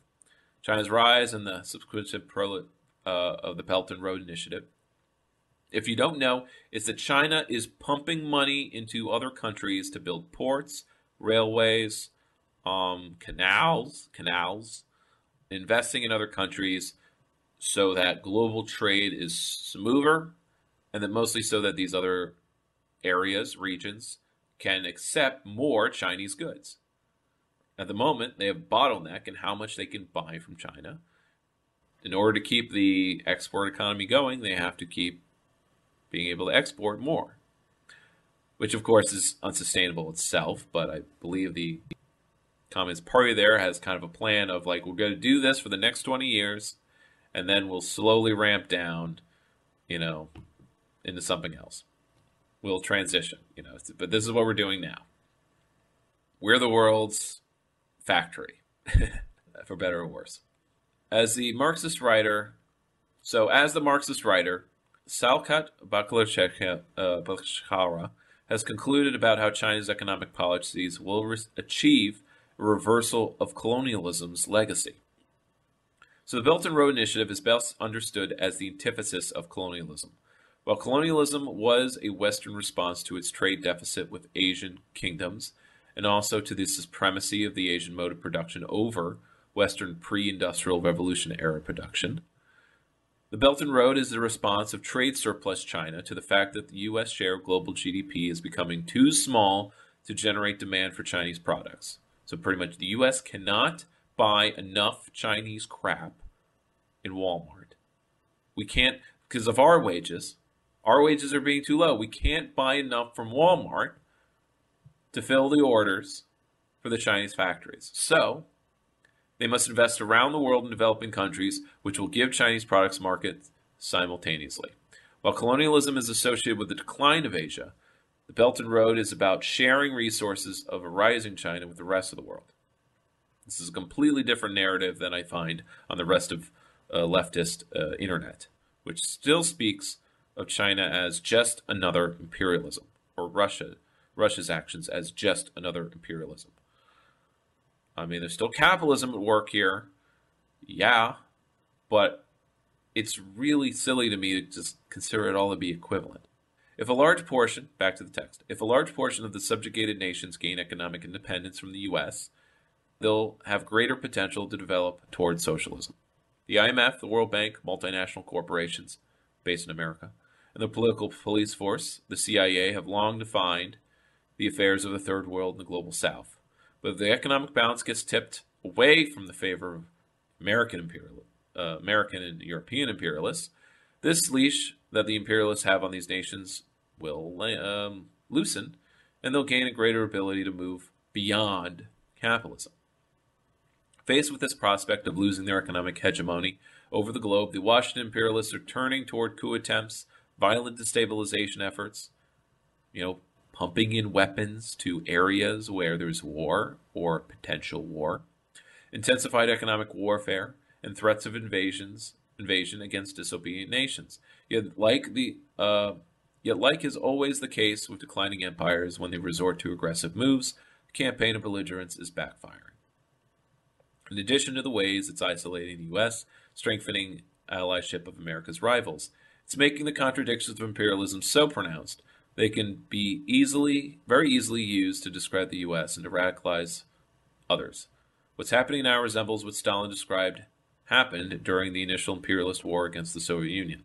China's rise and the subsequent of the Belt and Road Initiative. If you don't know, it's that China is pumping money into other countries to build ports, railways, canals, investing in other countries so that global trade is smoother, and that mostly so that these other areas, regions, can accept more Chinese goods. At the moment, they have a bottleneck in how much they can buy from China. In order to keep the export economy going, they have to keep being able to export more, which of course is unsustainable itself, but I believe the Communist Party there has kind of a plan of like, we're going to do this for the next 20 years, and then we'll slowly ramp down, you know, into something else. We'll transition, you know, but this is what we're doing now. We're the world's factory, for better or worse. As the Marxist writer, Salkat Bakalashkara has concluded about how China's economic policies will achieve a reversal of colonialism's legacy. So the Belt and Road Initiative is best understood as the antithesis of colonialism. While colonialism was a Western response to its trade deficit with Asian kingdoms, and also to the supremacy of the Asian mode of production over Western pre-industrial revolution era production, the Belt and Road is the response of trade surplus China to the fact that the U.S. share of global GDP is becoming too small to generate demand for Chinese products. So pretty much the U.S. cannot buy enough Chinese crap in Walmart. We can't, because of our wages are being too low. We can't buy enough from Walmart to fill the orders for the Chinese factories. So they must invest around the world in developing countries, which will give Chinese products markets simultaneously. While colonialism is associated with the decline of Asia, the Belt and Road is about sharing resources of a rising China with the rest of the world. This is a completely different narrative than I find on the rest of leftist internet, which still speaks of China as just another imperialism, or Russia's actions as just another imperialism. I mean, there's still capitalism at work here, yeah, but it's really silly to me to just consider it all to be equivalent. If a large portion, back to the text, if a large portion of the subjugated nations gain economic independence from the U.S., they'll have greater potential to develop towards socialism. The IMF, the World Bank, multinational corporations based in America, and the political police force, the CIA, have long defined the affairs of the Third World and the Global South. But if the economic balance gets tipped away from the favor of American and European imperialists, this leash that the imperialists have on these nations will loosen, and they'll gain a greater ability to move beyond capitalism. Faced with this prospect of losing their economic hegemony over the globe, the Washington imperialists are turning toward coup attempts, violent destabilization efforts, pumping in weapons to areas where there's war or potential war, intensified economic warfare, and threats of invasion against disobedient nations. Yet like is always the case with declining empires, when they resort to aggressive moves, the campaign of belligerence is backfiring. in addition to the ways it's isolating the U.S., strengthening allyship of America's rivals. It's making the contradictions of imperialism so pronounced they can be very easily used to discredit the U.S. and to radicalize others. What's happening now resembles what Stalin described happened during the initial imperialist war against the Soviet Union.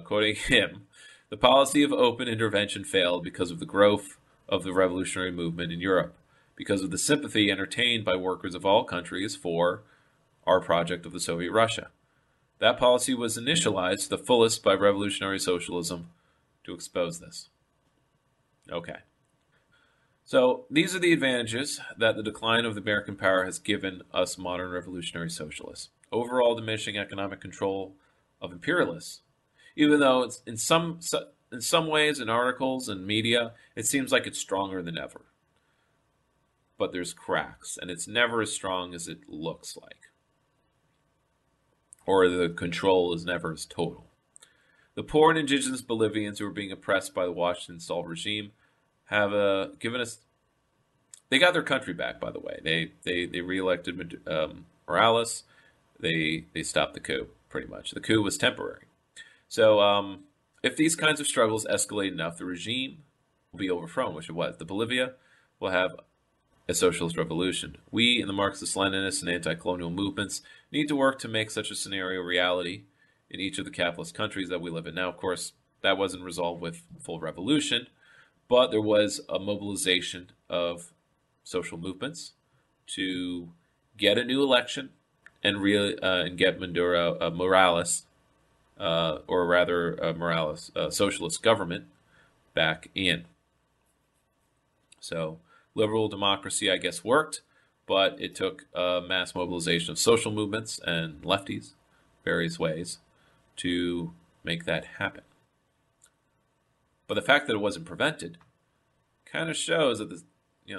Quoting him, the policy of open intervention failed because of the growth of the revolutionary movement in Europe, because of the sympathy entertained by workers of all countries for our project of the Soviet Russia. That policy was initialized to the fullest by revolutionary socialism to expose this. Okay. So these are the advantages that the decline of the American power has given us modern revolutionary socialists. Overall diminishing economic control of imperialists. Even though it's in some ways, in articles and media, it seems like it's stronger than ever. But there's cracks, and it's never as strong as it looks like. Or the control is never as total. The poor and indigenous Bolivians who are being oppressed by the Washington-style regime have given us. They got their country back, by the way. They reelected Morales. They stopped the coup, pretty much. The coup was temporary. So if these kinds of struggles escalate enough, the regime will be overthrown, which is what? The Bolivia will have a socialist revolution. We in the Marxist-Leninists and anti-colonial movements need to work to make such a scenario reality in each of the capitalist countries that we live in. Now, of course, that wasn't resolved with full revolution, but there was a mobilization of social movements to get a new election and get Morales, or rather Morales, socialist government back in. So liberal democracy, I guess, worked, but it took mass mobilization of social movements and lefties, various ways, to make that happen. But the fact that it wasn't prevented kind of shows that the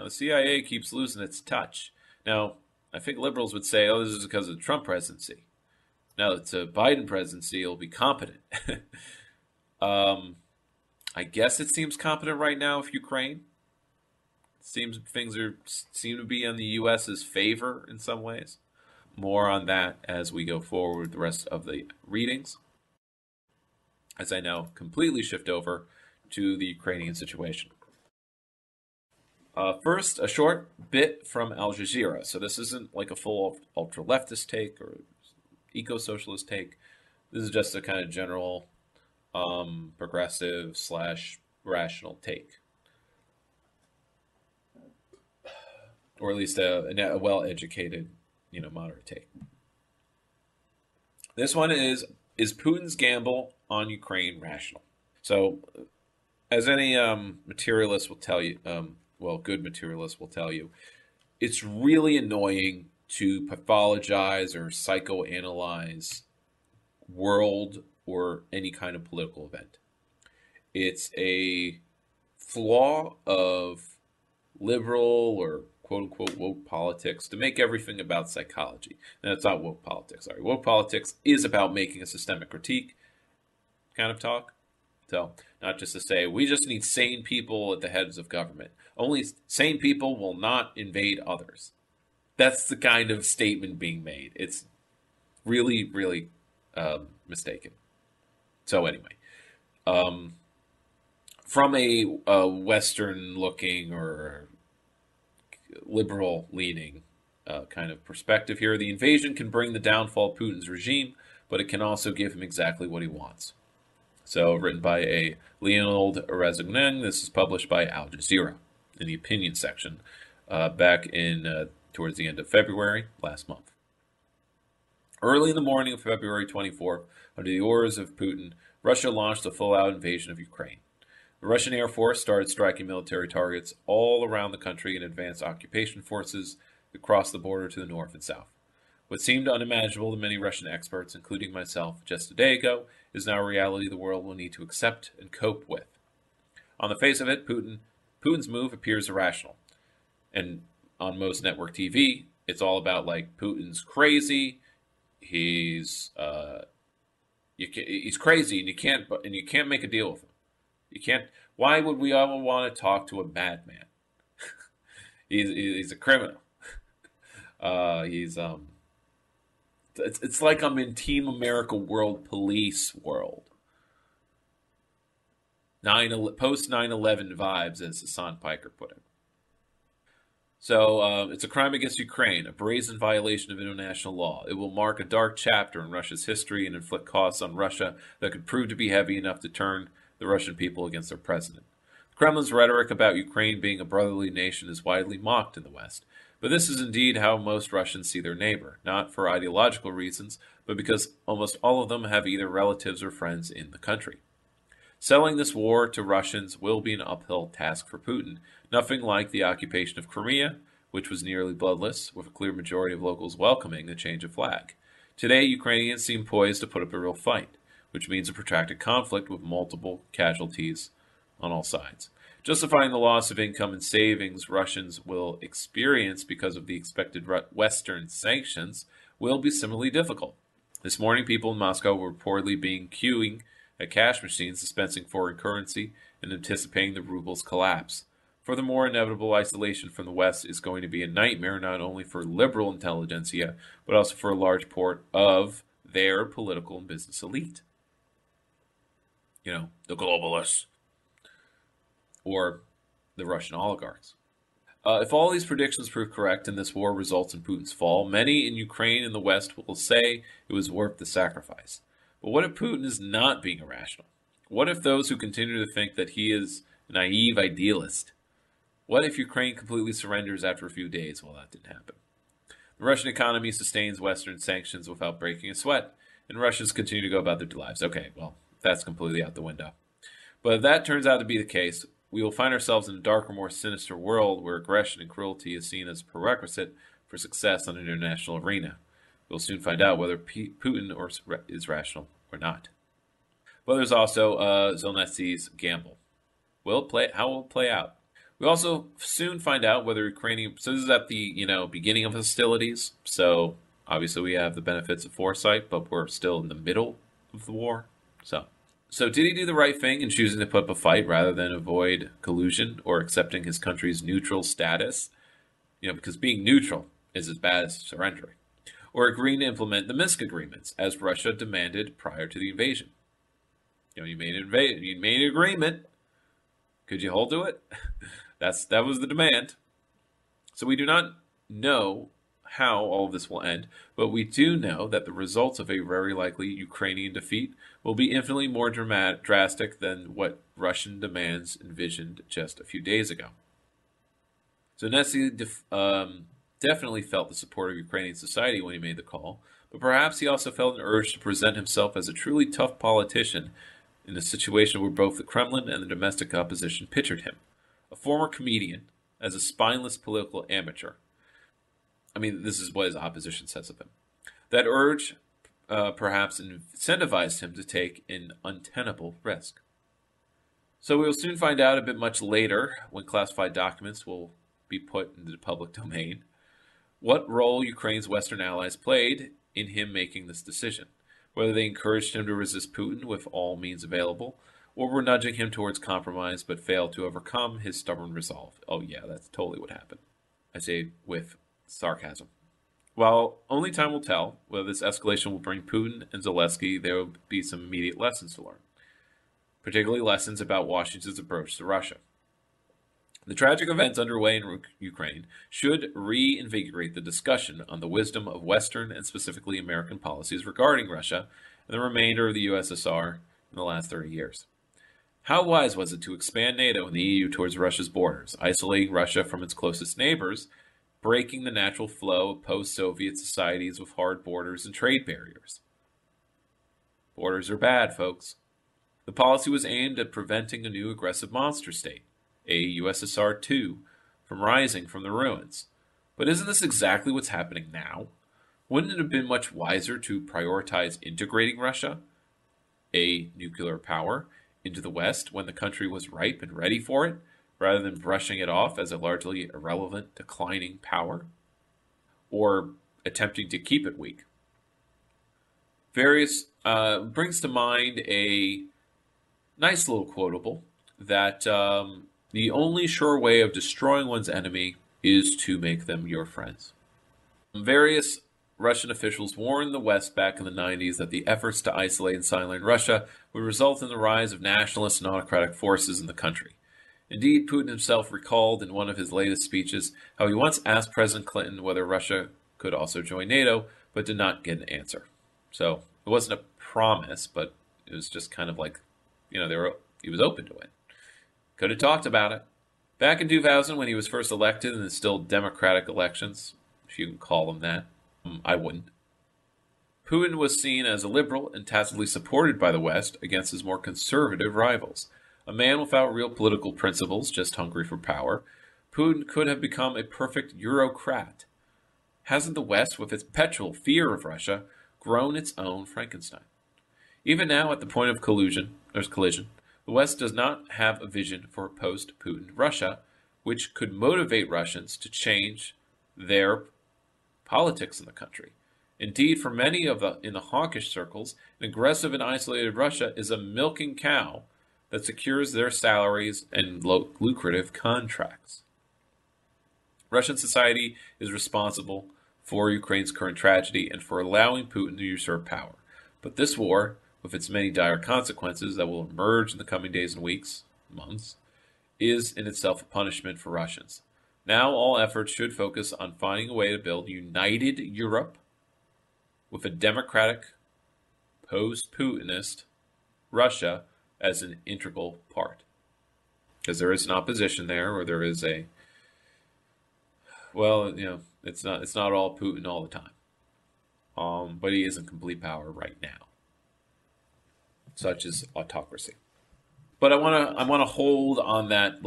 CIA keeps losing its touch. Now, I think liberals would say, oh, this is because of the Trump presidency. Now that the Biden presidency will be competent. I guess it seems competent right now with Ukraine. Seems things seem to be in the U.S.'s favor in some ways. More on that as we go forward with the rest of the readings, as I now completely shift over to the Ukrainian situation. First, a short bit from Al Jazeera. So this isn't like a full ultra-leftist take or eco-socialist take. This is just a kind of general progressive / rational take. Or at least a well-educated, moderate take. This one is Putin's gamble on Ukraine rational? So, as any materialist will tell you, good materialist will tell you, it's really annoying to pathologize or psychoanalyze world or any kind of political event. It's a flaw of liberal or quote-unquote woke politics to make everything about psychology. And it's not woke politics, sorry. Woke politics is about making a systemic critique kind of talk. So, not just to say, we just need sane people at the heads of government. Only sane people will not invade others. That's the kind of statement being made. It's really, really mistaken. So anyway, from a Western-looking or liberal-leaning kind of perspective here, the invasion can bring the downfall of Putin's regime, but it can also give him exactly what he wants. So, written by a Leonid Razognin, this is published by Al Jazeera in the opinion section back in towards the end of February last month. Early in the morning of February 24th, under the orders of Putin, Russia launched a full-out invasion of Ukraine. The Russian Air Force started striking military targets all around the country and advanced occupation forces that crossed the border to the north and south. What seemed unimaginable to many Russian experts, including myself just a day ago, is now a reality the world will need to accept and cope with. On the face of it, Putin's move appears irrational. And on most network TV, it's all about like Putin's crazy. He's crazy, and you can't make a deal with him. You can't. Why would we ever want to talk to a madman? He's a criminal. It's like I'm in Team America World Police world. Post 9/11 vibes, as Hassan Piker put it. So it's a crime against Ukraine, a brazen violation of international law. It will mark a dark chapter in Russia's history and inflict costs on Russia that could prove to be heavy enough to turn the Russian people against their president. The Kremlin's rhetoric about Ukraine being a brotherly nation is widely mocked in the West. But this is indeed how most Russians see their neighbor, not for ideological reasons, but because almost all of them have either relatives or friends in the country. Selling this war to Russians will be an uphill task for Putin, nothing like the occupation of Crimea, which was nearly bloodless, with a clear majority of locals welcoming the change of flag. Today, Ukrainians seem poised to put up a real fight, which means a protracted conflict with multiple casualties on all sides. Justifying the loss of income and savings Russians will experience because of the expected Western sanctions will be similarly difficult. This morning, people in Moscow were reportedly queuing at cash machines dispensing foreign currency and anticipating the ruble's collapse. Furthermore, inevitable isolation from the West is going to be a nightmare not only for liberal intelligentsia, but also for a large part of their political and business elite. You know, the globalists. Or the Russian oligarchs. If all these predictions prove correct and this war results in Putin's fall, many in Ukraine and the West will say it was worth the sacrifice. But what if Putin is not being irrational? What if those who continue to think that he is a naive idealist? What if Ukraine completely surrenders after a few days? Well, that didn't happen. The Russian economy sustains Western sanctions without breaking a sweat, and Russians continue to go about their lives. Okay, well, that's completely out the window. But if that turns out to be the case, we will find ourselves in a darker, more sinister world where aggression and cruelty is seen as a prerequisite for success on an international arena. We'll soon find out whether Putin is rational or not. But there's also Zelensky's gamble. How will it play out? We'll also soon find out whether Ukrainian... So this is at the beginning of hostilities. So obviously we have the benefits of foresight, but we're still in the middle of the war. So did he do the right thing in choosing to put up a fight rather than avoid collusion or accepting his country's neutral status? Because being neutral is as bad as surrendering. Or agreeing to implement the Minsk agreements, as Russia demanded prior to the invasion. You made an agreement. Could you hold to it? That was the demand. So we do not know how all of this will end, but we do know that the results of a very likely Ukrainian defeat will be infinitely more drastic than what Russian demands envisioned just a few days ago. Zelensky definitely felt the support of Ukrainian society when he made the call, but perhaps he also felt an urge to present himself as a truly tough politician in a situation where both the Kremlin and the domestic opposition pictured him. A former comedian, as a spineless political amateur. I mean, this is what his opposition says of him. That urge perhaps incentivized him to take an untenable risk. So we will soon find out a bit much later, when classified documents will be put into the public domain, what role Ukraine's Western allies played in him making this decision. Whether they encouraged him to resist Putin with all means available, or were nudging him towards compromise but failed to overcome his stubborn resolve. Oh yeah, that's totally what happened. I say with sarcasm. While only time will tell whether this escalation will bring Putin and Zelensky, there will be some immediate lessons to learn, particularly lessons about Washington's approach to Russia. The tragic events underway in Ukraine should reinvigorate the discussion on the wisdom of Western and specifically American policies regarding Russia and the remainder of the USSR in the last 30 years. How wise was it to expand NATO and the EU towards Russia's borders, isolating Russia from its closest neighbors, breaking the natural flow of post-Soviet societies with hard borders and trade barriers? Borders are bad, folks. The policy was aimed at preventing a new aggressive monster state, a USSR 2, from rising from the ruins. But isn't this exactly what's happening now? Wouldn't it have been much wiser to prioritize integrating Russia, a nuclear power, into the West when the country was ripe and ready for it, rather than brushing it off as a largely irrelevant, declining power, or attempting to keep it weak? Brings to mind a nice little quotable that the only sure way of destroying one's enemy is to make them your friends. Various Russian officials warned the West back in the 90s that the efforts to isolate and sideline Russia would result in the rise of nationalist and autocratic forces in the country. Indeed, Putin himself recalled in one of his latest speeches how he once asked President Clinton whether Russia could also join NATO, but did not get an answer. So it wasn't a promise, but it was just kind of like, he was open to it. Could have talked about it. Back in 2000, when he was first elected in the still democratic elections, if you can call them that, I wouldn't. Putin was seen as a liberal and tacitly supported by the West against his more conservative rivals. A man without real political principles, just hungry for power, Putin could have become a perfect Eurocrat. Hasn't the West, with its perpetual fear of Russia, grown its own Frankenstein? Even now, at the point of collision, the West does not have a vision for a post-Putin Russia, which could motivate Russians to change their politics in the country. Indeed, for many in the hawkish circles, an aggressive and isolated Russia is a milking cow that secures their salaries and lucrative contracts. Russian society is responsible for Ukraine's current tragedy and for allowing Putin to usurp power. But this war, with its many dire consequences that will emerge in the coming days and weeks, months, is in itself a punishment for Russians. Now all efforts should focus on finding a way to build united Europe with a democratic, post-Putinist Russia as an integral part. Because there is an opposition there, or there is a, it's not all Putin all the time. But he is in complete power right now. Such is autocracy. But I want to hold on that,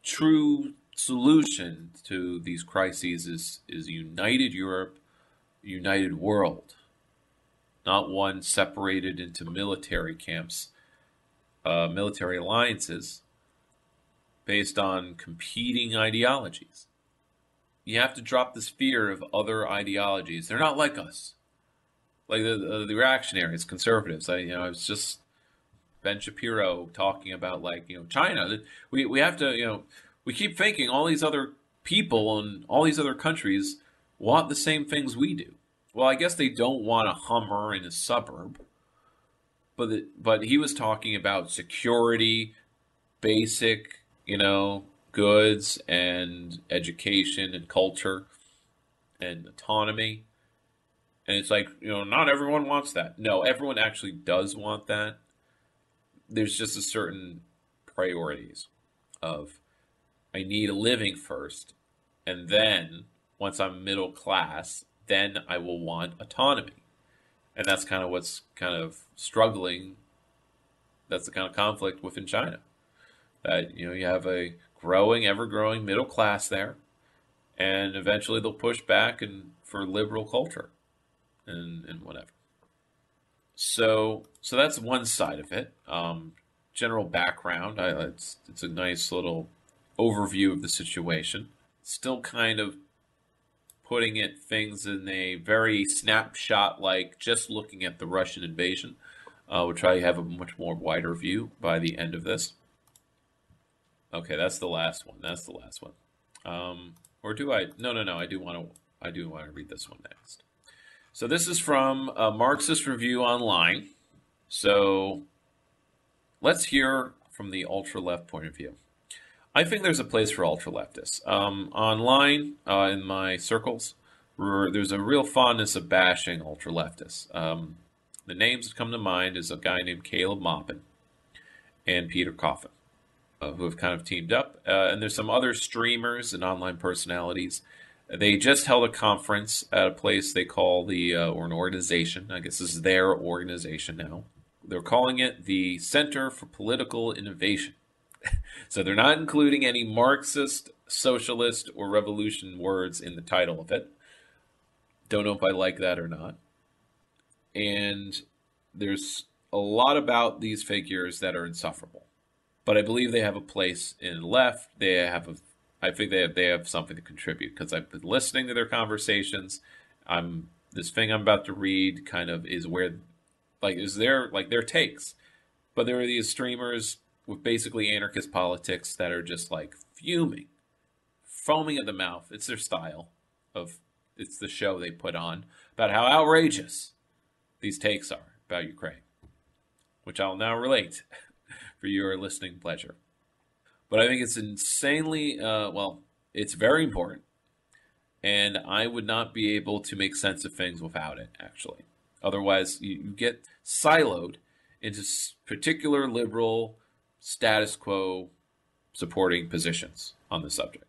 true solution to these crises is united Europe, united world. Not one separated into military camps, military alliances based on competing ideologies. You have to drop this fear of other ideologies. They're not like us. Like the reactionaries, conservatives. I was just Ben Shapiro talking about China. We have to, we keep thinking all these other people and all these other countries want the same things we do. Well, I guess they don't want a Hummer in a suburb, but he was talking about security, basic, goods and education and culture and autonomy. And it's like, not everyone wants that. No, everyone actually does want that. There's just a certain priorities of I need a living first, and then once I'm middle class, then I will want autonomy. And that's kind of what's kind of struggling. That's the kind of conflict within China. That, you have a growing, ever-growing middle class there, and eventually they'll push back for liberal culture and whatever. So that's one side of it. General background, it's a nice little overview of the situation. Still kind of putting things in a very snapshot, like just looking at the Russian invasion. We'll try to have a much more wider view by the end of this. Okay, that's the last one. Or do I? No. I do want to read this one next. So this is from a Marxist Review Online. So let's hear from the ultra-left point of view. I think there's a place for ultra-leftists. Online, in my circles, there's a real fondness of bashing ultra-leftists. The names that come to mind is a guy named Caleb Maupin and Peter Coffin, who have kind of teamed up. And there's some other streamers and online personalities. They just held a conference at a place they call or an organization. I guess this is their organization now. They're calling it the Center for Political Innovation. So they're not including any Marxist, socialist, or revolution words in the title of it. Don't know if I like that or not. And there's a lot about these figures that are insufferable. But I believe they have a place in the left. I think they have something to contribute because I've been listening to their conversations. This thing I'm about to read kind of is where, is their takes. But there are these streamers with basically anarchist politics that are just fuming, foaming at the mouth. It's their style of it's the show they put on about how outrageous these takes are about Ukraine, which I'll now relate for your listening pleasure. But I think it's insanely, it's very important, and I would not be able to make sense of things without it, actually. Otherwise, you get siloed into particular liberal status quo supporting positions on the subject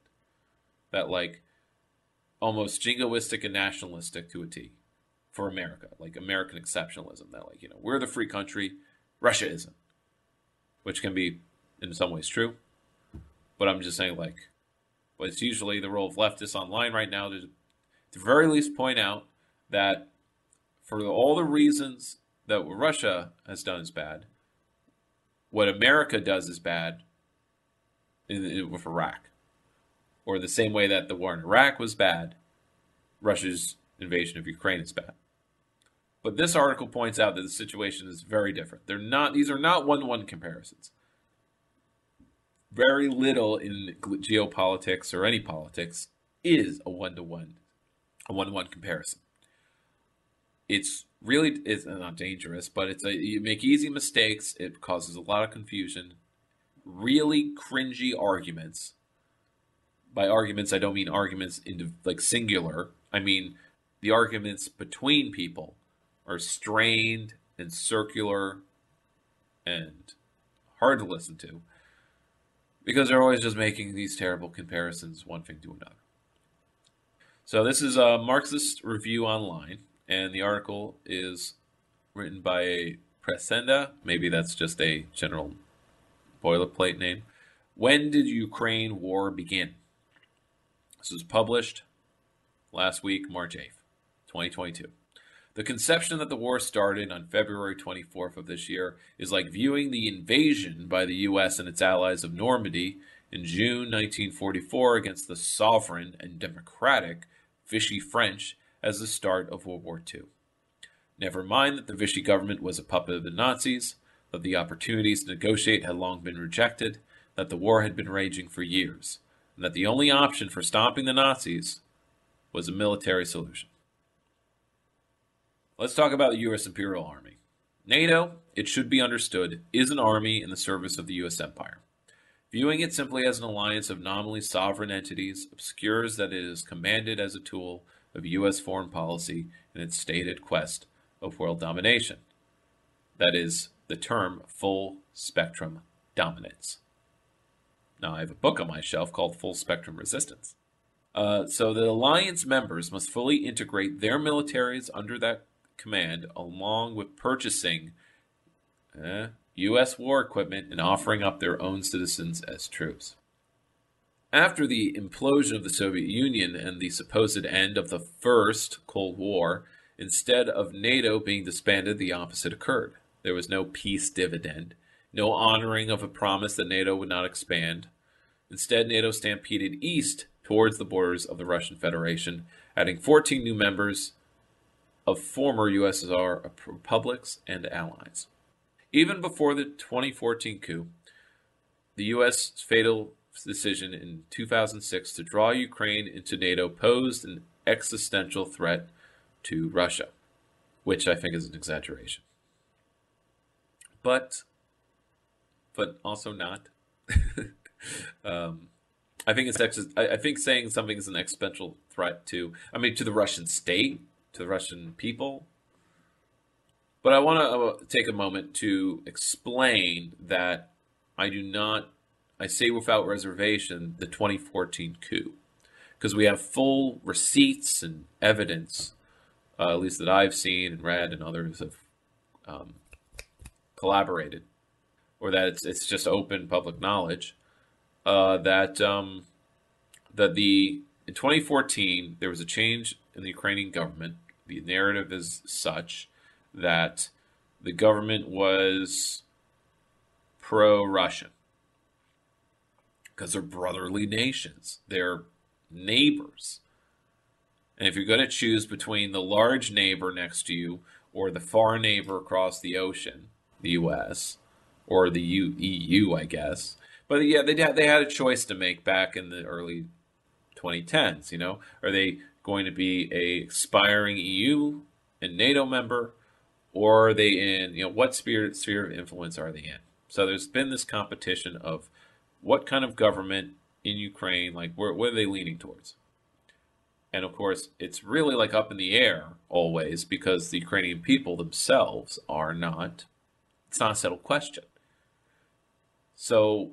that, like, almost jingoistic and nationalistic to a T for America, like American exceptionalism, that, like, we're the free country, Russia isn't, which can be in some ways true, but I'm just saying, like, but it's usually the role of leftists online right now to very least point out that for all the reasons that what Russia has done is bad, what America does is bad with Iraq. Or the same way that the war in Iraq was bad, Russia's invasion of Ukraine is bad. But this article points out that the situation is very different. These are not one-to-one comparisons. Very little in geopolitics or any politics is a one-to-one comparison. It's not dangerous, but you make easy mistakes. It causes a lot of confusion. Really cringy arguments. By arguments, I don't mean arguments into like singular. I mean the arguments between people are strained and circular and hard to listen to because they're always just making these terrible comparisons, one thing to another. So this is a Marxist Review Online, and the article is written by Presenda. Maybe that's just a general boilerplate name. When did Ukraine war begin? This was published last week, March 8th, 2022. The conception that the war started on February 24th of this year is like viewing the invasion by the U.S. and its allies of Normandy in June 1944 against the sovereign and democratic Vichy French as the start of World War II. Never mind that the Vichy government was a puppet of the Nazis, that the opportunities to negotiate had long been rejected, that the war had been raging for years, and that the only option for stopping the Nazis was a military solution. Let's talk about the U.S. Imperial Army. NATO, it should be understood, is an army in the service of the U.S. Empire. Viewing it simply as an alliance of nominally sovereign entities obscures that it is commanded as a tool of U.S. foreign policy in its stated quest of world domination. That is the term full spectrum dominance. Now, I have a book on my shelf called Full Spectrum Resistance. So the alliance members must fully integrate their militaries under that command, along with purchasing U.S. war equipment and offering up their own citizens as troops. After the implosion of the Soviet Union and the supposed end of the First Cold War, instead of NATO being disbanded, the opposite occurred. There was no peace dividend, no honoring of a promise that NATO would not expand. Instead, NATO stampeded east towards the borders of the Russian Federation, adding 14 new members of former USSR republics and allies. Even before the 2014 coup, the U.S. fatal decision in 2006 to draw Ukraine into NATO posed an existential threat to Russia, which I think is an exaggeration. But also not. I think saying something is an existential threat to the Russian state, to the Russian people. But I want to take a moment to explain that I say without reservation, the 2014 coup. Because we have full receipts and evidence, at least that I've seen and read and others have collaborated, or that it's just open public knowledge, that in 2014 there was a change in the Ukrainian government. The narrative is such that the government was pro-Russian because they're brotherly nations. They're neighbors. And if you're going to choose between the large neighbor next to you or the far neighbor across the ocean, the U.S., or the EU, I guess. But yeah, they had a choice to make back in the early 2010s, Are they going to be a expiring EU and NATO member, or are they in, what sphere of influence are they in? So there's been this competition of what kind of government in Ukraine, like what are they leaning towards? And of course, it's really like up in the air always, because the Ukrainian people themselves are not, it's not a settled question. So,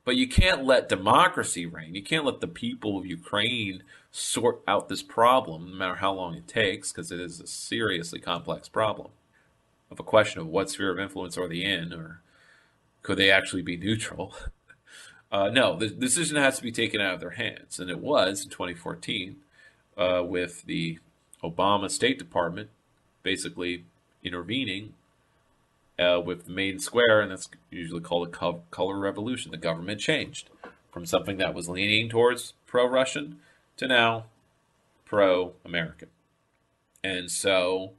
but you can't let democracy reign. You can't let the people of Ukraine sort out this problem, no matter how long it takes, because it is a seriously complex problem of a question of what sphere of influence are they in, or could they actually be neutral? No, the decision has to be taken out of their hands, and it was in 2014 with the Obama State Department basically intervening with the main square, and that's usually called a color revolution. The government changed from something that was leaning towards pro-Russian to now pro-American. And so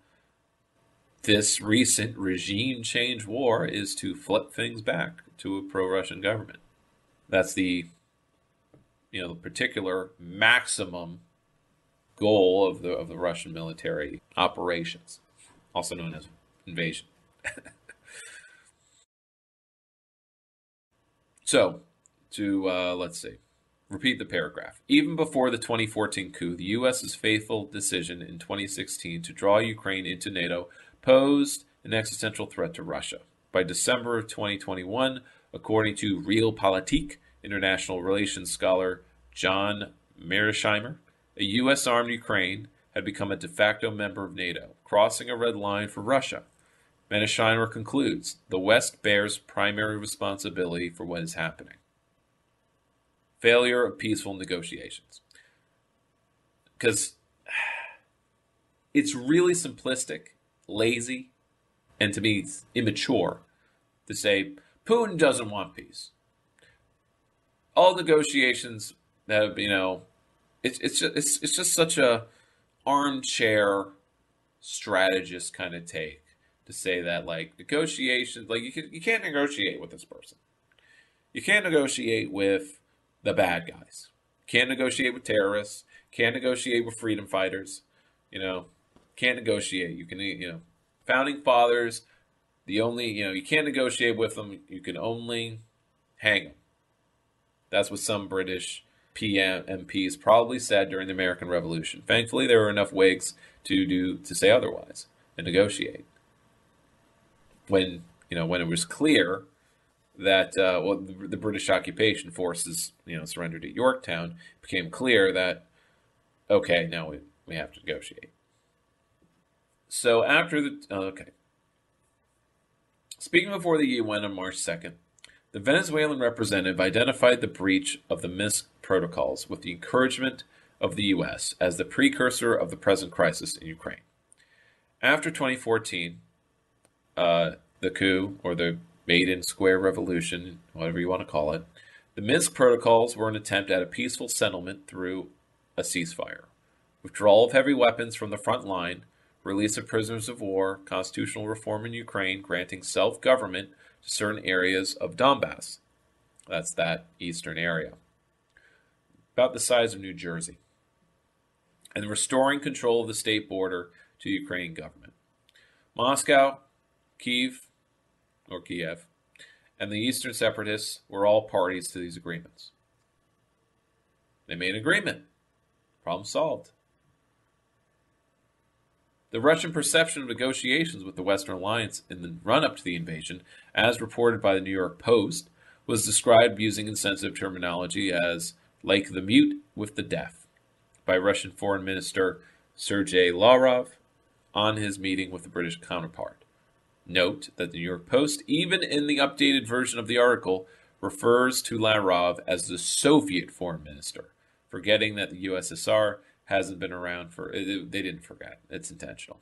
this recent regime change war is to flip things back to a pro-Russian government. That's the particular maximum goal of the Russian military operations, also known as invasion. So, let's see, repeat the paragraph. Even before the 2014 coup, the U.S.'s faithful decision in 2016 to draw Ukraine into NATO posed an existential threat to Russia. By December of 2021, according to Realpolitik international relations scholar John Mearsheimer, a U.S.-armed Ukraine had become a de facto member of NATO, crossing a red line for Russia. Mearsheimer concludes, the West bears primary responsibility for what is happening. Failure of peaceful negotiations. Because it's really simplistic, lazy, and to me immature to say Putin doesn't want peace. All negotiations that have, it's just such a armchair strategist kind of take to say that, like, negotiations, like, you can't negotiate with this person. You can't negotiate with the bad guys. Can't negotiate with terrorists. Can't negotiate with freedom fighters. Can't negotiate. You can, founding fathers, the only, you can't negotiate with them. You can only hang them. That's what some British MPs probably said during the American Revolution. Thankfully, there were enough Whigs to say otherwise and negotiate. When it was clear that the British occupation forces surrendered at Yorktown, it became clear that okay, now we have to negotiate. So after speaking before the UN on March 2nd, the Venezuelan representative identified the breach of the Minsk protocols with the encouragement of the U.S. as the precursor of the present crisis in Ukraine. After 2014, the coup, or the Maiden Square Revolution, whatever you want to call it, the Minsk protocols were an attempt at a peaceful settlement through a ceasefire, withdrawal of heavy weapons from the front line, release of prisoners of war, constitutional reform in Ukraine, granting self-government to certain areas of Donbass. That's that eastern area, about the size of New Jersey, and restoring control of the state border to the Ukrainian government. Moscow, Kiev, and the Eastern separatists were all parties to these agreements. They made an agreement. Problem solved. The Russian perception of negotiations with the Western Alliance in the run-up to the invasion, as reported by the New York Post, was described using insensitive terminology as like the mute with the deaf by Russian Foreign Minister Sergei Lavrov on his meeting with the British counterpart. Note that the New York Post, even in the updated version of the article, refers to Lavrov as the Soviet foreign minister, forgetting that the USSR hasn't been around they didn't forget. It's intentional.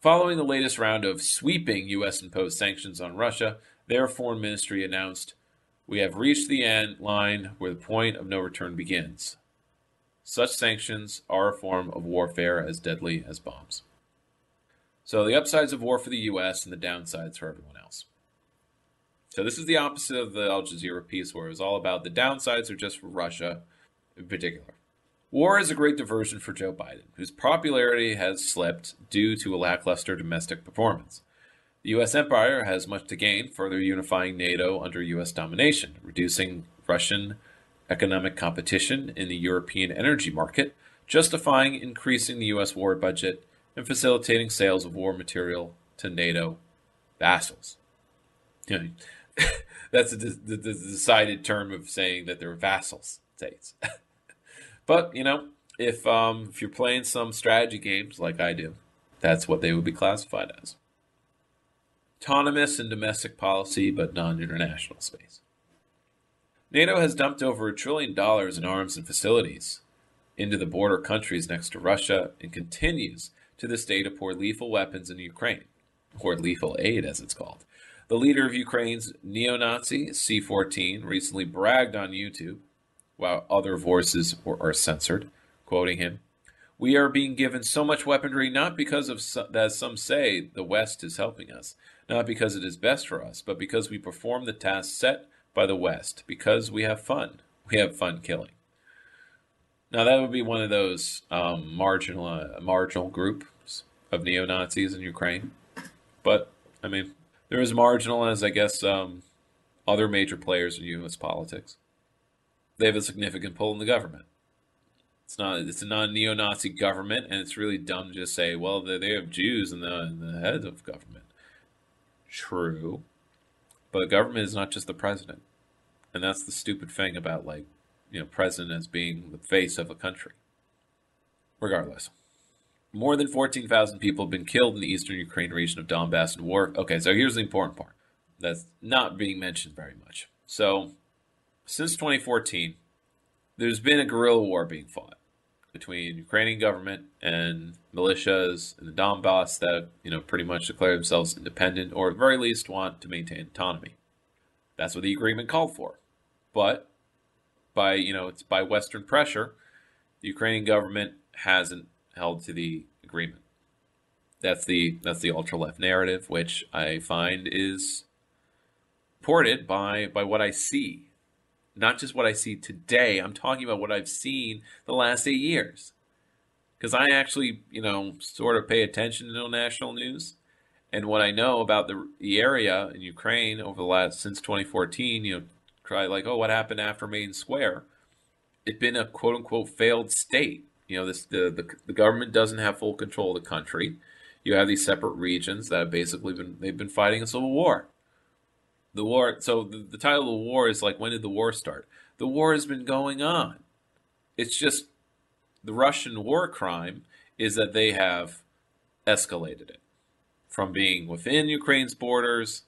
Following the latest round of sweeping U.S.-imposed sanctions on Russia, their foreign ministry announced, "We have reached the end line where the point of no return begins. Such sanctions are a form of warfare as deadly as bombs." So the upsides of war for the U.S. and the downsides for everyone else. So this is the opposite of the Al Jazeera piece, where it was all about the downsides are just for Russia in particular. War is a great diversion for Joe Biden, whose popularity has slipped due to a lackluster domestic performance. The U.S. empire has much to gain, further unifying NATO under U.S. domination, reducing Russian economic competition in the European energy market, justifying increasing the U.S. war budget, and facilitating sales of war material to NATO vassals. That's the decided term of saying that they're vassal states. But, if you're playing some strategy games like I do, that's what they would be classified as. Autonomous in domestic policy, but non-international space. NATO has dumped over $1 trillion in arms and facilities into the border countries next to Russia and continues to this day to pour lethal weapons into Ukraine, or lethal aid as it's called. The leader of Ukraine's neo-Nazi, C-14, recently bragged on YouTube, while other voices are censored, quoting him, "We are being given so much weaponry not because of, as some say, the West is helping us, not because it is best for us, but because we perform the task set by the West, because we have fun. We have fun killing." Now that would be one of those marginal groups of neo-Nazis in Ukraine. But, they're as marginal as, I guess, other major players in U.S. politics. They have a significant pull in the government. It's a non-neo-Nazi government, and it's really dumb to just say, well, they have Jews in the head of government. True. But the government is not just the president. And that's the stupid thing about, president as being the face of a country. Regardless. More than 14,000 people have been killed in the eastern Ukraine region of Donbass in war. Okay, so here's the important part. That's not being mentioned very much. So, since 2014, there's been a guerrilla war being fought between Ukrainian government and militias in the Donbass that, pretty much declare themselves independent or at the very least want to maintain autonomy. That's what the agreement called for. But it's by Western pressure, the Ukrainian government hasn't held to the agreement. That's the ultra-left narrative, which I find is supported by what I see. Not just what I see today. I'm talking about what I've seen the last 8 years. Because I actually, sort of pay attention to international news. And what I know about the area in Ukraine since 2014, try what happened after Main Square? It's been a quote-unquote failed state. The government doesn't have full control of the country. You have these separate regions that have basically they've been fighting a civil war. The war, so the title of the war is when did the war start? The war has been going on. It's just the Russian war crime is that they have escalated it from being within Ukraine's borders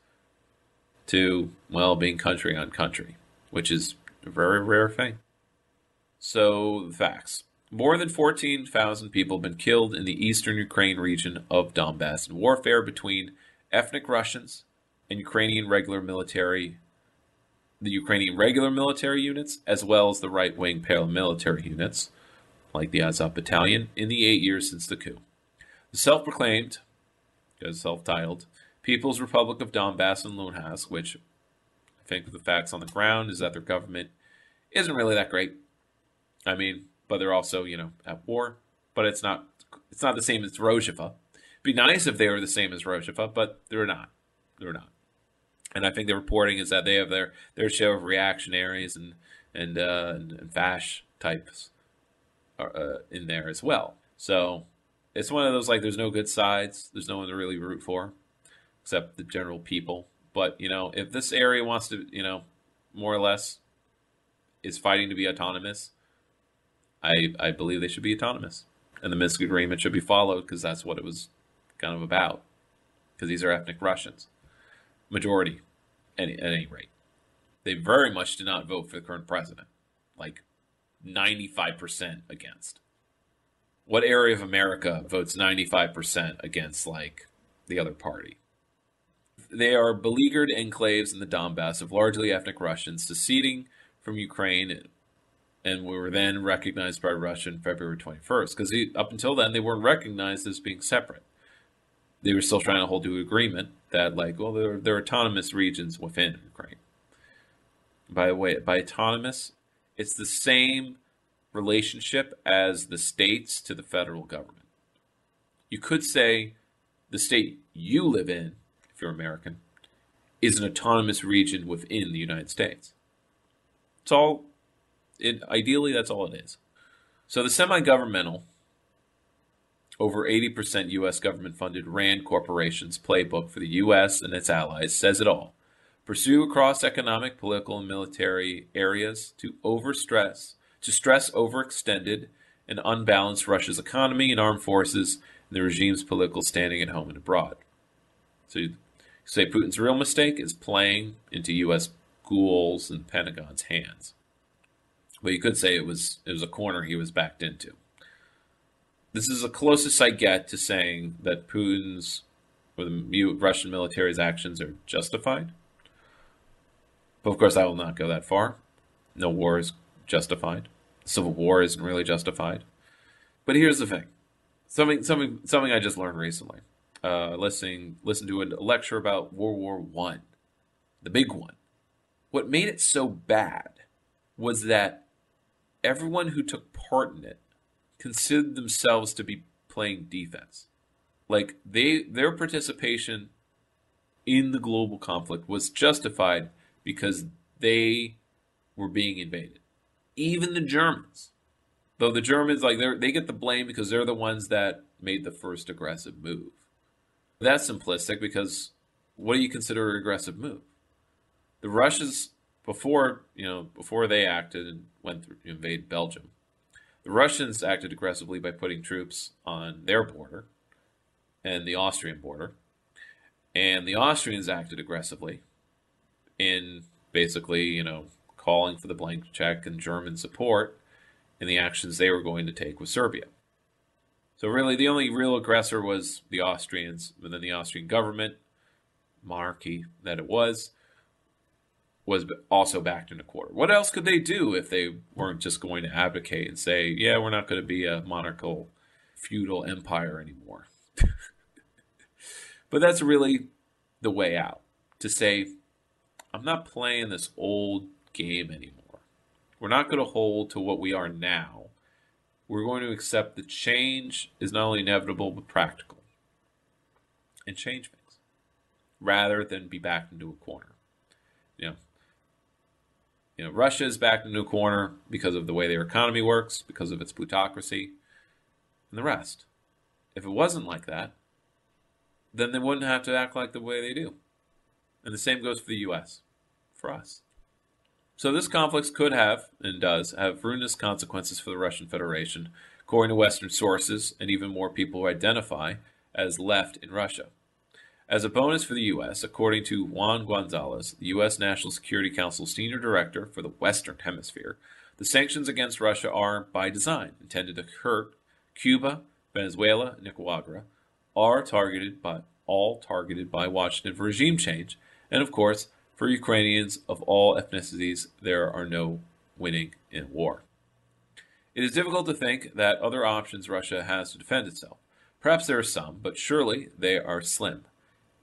to, being country on country, which is a very rare thing. So, the facts. More than 14,000 people have been killed in the eastern Ukraine region of Donbass in warfare between ethnic Russians and the Ukrainian regular military units, as well as the right-wing paramilitary units, like the Azov Battalion, in the 8 years since the coup. The self-proclaimed, self-titled, People's Republic of Donbass and Luhansk, which I think the facts on the ground is that their government isn't really that great. But they're also, at war. But it's not the same as Rojava. It'd be nice if they were the same as Rojava, but they're not. They're not. And I think the reporting is that they have their share of reactionaries and fash types in there as well. So it's one of those there's no good sides. There's no one to really root for, except the general people. But if this area wants to, more or less, is fighting to be autonomous, I believe they should be autonomous, and the Minsk agreement should be followed because that's what it was kind of about. Because these are ethnic Russians. Majority, at any rate. They very much did not vote for the current president. 95% against. What area of America votes 95% against, the other party? They are beleaguered enclaves in the Donbass of largely ethnic Russians seceding from Ukraine and were then recognized by Russia on February 21st. Because up until then, they weren't recognized as being separate. They were still trying to hold to an agreement that, they're autonomous regions within Ukraine. By the way, by autonomous, it's the same relationship as the states to the federal government. You could say the state you live in, if you're American, is an autonomous region within the United States. Ideally, that's all it is. So the semi-governmental, over 80% U.S. government-funded RAND Corporation's playbook for the U.S. and its allies says it all. Pursue across economic, political, and military areas to stress overextended and unbalanced Russia's economy and armed forces and the regime's political standing at home and abroad. So you say Putin's real mistake is playing into U.S. ghouls and Pentagon's hands. But you could say it was a corner he was backed into. This is the closest I get to saying that Putin's or the Russian military's actions are justified. But of course, I will not go that far. No war is justified. Civil war isn't really justified. But here's the thing. Something I just learned recently. Listening to a lecture about World War I, the big one. What made it so bad was that everyone who took part in it considered themselves to be playing defense. Like their participation in the global conflict was justified because they were being invaded. Even the Germans. Though the Germans, they get the blame because they're the ones that made the first aggressive move. That's simplistic because what do you consider an aggressive move? The Russians, before they acted and went to invade Belgium, the Russians acted aggressively by putting troops on their border and the Austrian border. And the Austrians acted aggressively in basically, calling for the blank check and German support in the actions they were going to take with Serbia. So really, the only real aggressor was the Austrians, but then the Austrian government, monarchy that it was also backed in a quarter. What else could they do if they weren't just going to abdicate and say, yeah, we're not going to be a monarchical feudal empire anymore? But that's really the way out, to say, I'm not playing this old game anymore. We're not going to hold to what we are now. We're going to accept that change is not only inevitable, but practical. And change things, rather than be backed into a corner. Russia is backed into a corner because of the way their economy works, because of its plutocracy, and the rest. If it wasn't like that, then they wouldn't have to act like the way they do. And the same goes for the U.S., for us. So this conflict could have, and does, have ruinous consequences for the Russian Federation, according to Western sources, and even more people who identify as left in Russia. As a bonus for the U.S., according to Juan Gonzalez, the U.S. National Security Council Senior Director for the Western Hemisphere, the sanctions against Russia are, by design, intended to hurt Cuba, Venezuela, and Nicaragua, all targeted by Washington for regime change, and of course, for Ukrainians of all ethnicities, there are no winning in war. It is difficult to think that other options Russia has to defend itself. Perhaps there are some, but surely they are slim.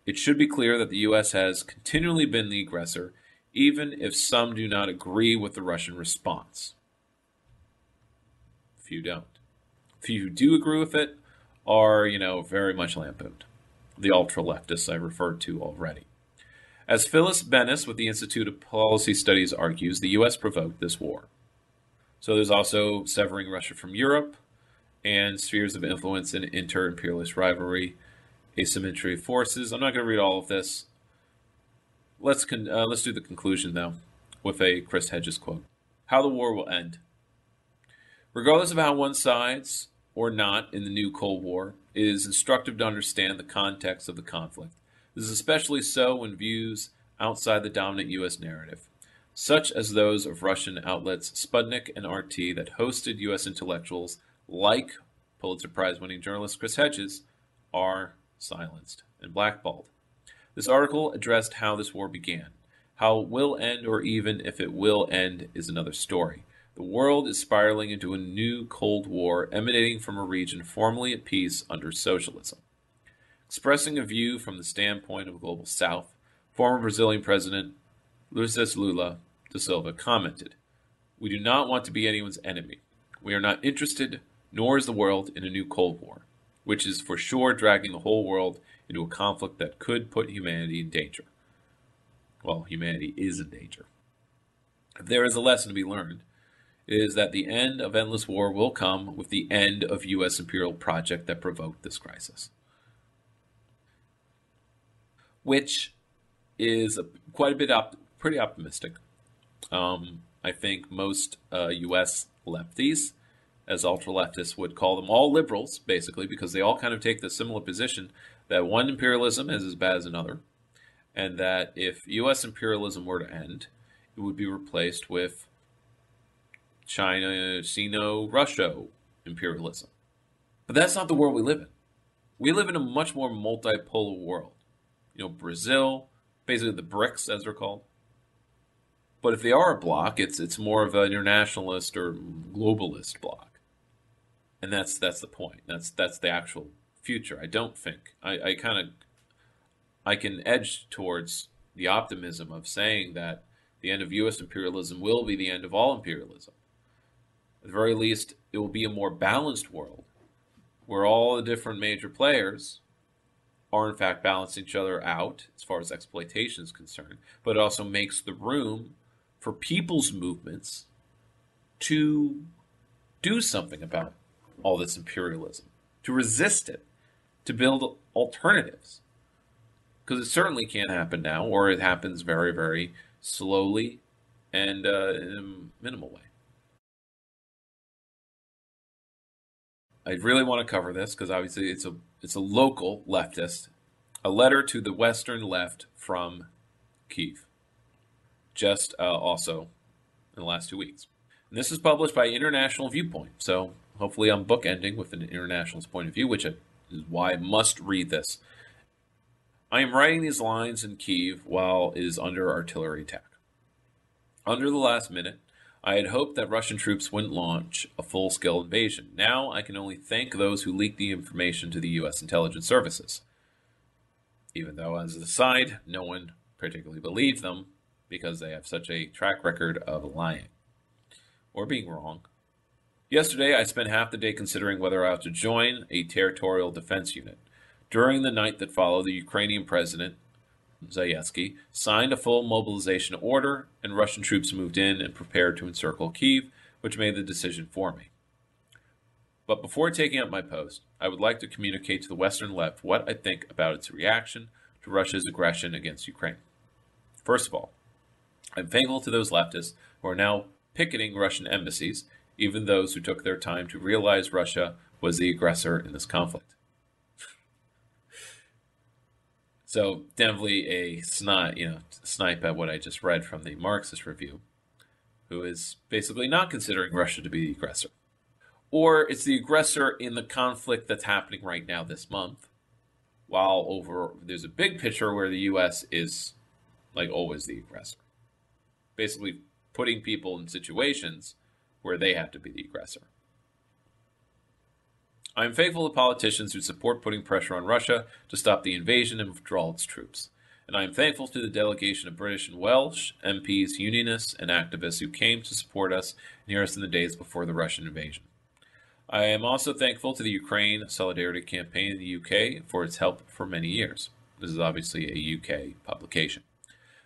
It should be clear that the U.S. has continually been the aggressor, even if some do not agree with the Russian response. Few don't. Few who do agree with it are, very much lampooned. The ultra-leftists I referred to already. As Phyllis Bennis with the Institute of Policy Studies argues, the U.S. provoked this war. So there's also severing Russia from Europe and spheres of influence in inter-imperialist rivalry, asymmetry of forces. I'm not going to read all of this. Let's do the conclusion, though, with a Chris Hedges quote. How the war will end. Regardless of how one sides or not in the new Cold War, it is instructive to understand the context of the conflict. This is especially so when views outside the dominant U.S. narrative, such as those of Russian outlets Sputnik and RT that hosted U.S. intellectuals like Pulitzer Prize-winning journalist Chris Hedges, are silenced and blackballed. This article addressed how this war began. How it will end, or even if it will end, is another story. The world is spiraling into a new Cold War emanating from a region formerly at peace under socialism. Expressing a view from the standpoint of the Global South, former Brazilian President Luiz Lula da Silva commented, "We do not want to be anyone's enemy. We are not interested, nor is the world, in a new Cold War, which is for sure dragging the whole world into a conflict that could put humanity in danger. Well, humanity is in danger. If there is a lesson to be learned, it is that the end of endless war will come with the end of U.S. imperial project that provoked this crisis. Which is quite a bit pretty optimistic. I think most U.S. lefties, as ultra-leftists would call them, all liberals, basically, because they all kind of take the similar position that one imperialism is as bad as another, and that if U.S. imperialism were to end, it would be replaced with China, Sino-Russia imperialism. But that's not the world we live in. We live in a much more multipolar world. You know, Brazil, basically the BRICS, as they're called. But if they are a bloc, it's more of an internationalist or globalist bloc. And that's the point. That's the actual future. I don't think. I can edge towards the optimism of saying that the end of U.S. imperialism will be the end of all imperialism. At the very least, it will be a more balanced world where all the different major players are in fact balancing each other out as far as exploitation is concerned, but it also makes the room for people's movements to do something about all this imperialism, to resist it, to build alternatives. Because it certainly can't happen now, or it happens very, very slowly and in a minimal way. I really want to cover this because obviously it's a local leftist, a letter to the Western left from Kyiv, just also in the last 2 weeks. And this is published by International Viewpoint, so hopefully I'm bookending with an internationalist point of view, which is why I must read this. I am writing these lines in Kyiv while it is under artillery attack. Under the last minute, I had hoped that Russian troops wouldn't launch a full-scale invasion. Now I can only thank those who leaked the information to the U.S. intelligence services. Even though, as an aside, no one particularly believed them because they have such a track record of lying or being wrong. Yesterday, I spent half the day considering whether I ought to join a territorial defense unit. During the night that followed, the Ukrainian president, Zelensky, signed a full mobilization order, and Russian troops moved in and prepared to encircle Kyiv, which made the decision for me. But before taking up my post, I would like to communicate to the Western left what I think about its reaction to Russia's aggression against Ukraine. First of all, I'm thankful to those leftists who are now picketing Russian embassies, even those who took their time to realize Russia was the aggressor in this conflict. So definitely a snipe at what I just read from the Marxist Review, who is basically not considering Russia to be the aggressor. Or it's the aggressor in the conflict that's happening right now this month, while there's a big picture where the U.S. is like always the aggressor. Basically putting people in situations where they have to be the aggressor. I am faithful to politicians who support putting pressure on Russia to stop the invasion and withdraw its troops. And I am thankful to the delegation of British and Welsh MPs, unionists, and activists who came to support us and hear us in the days before the Russian invasion. I am also thankful to the Ukraine Solidarity Campaign in the UK for its help for many years. This is obviously a UK publication.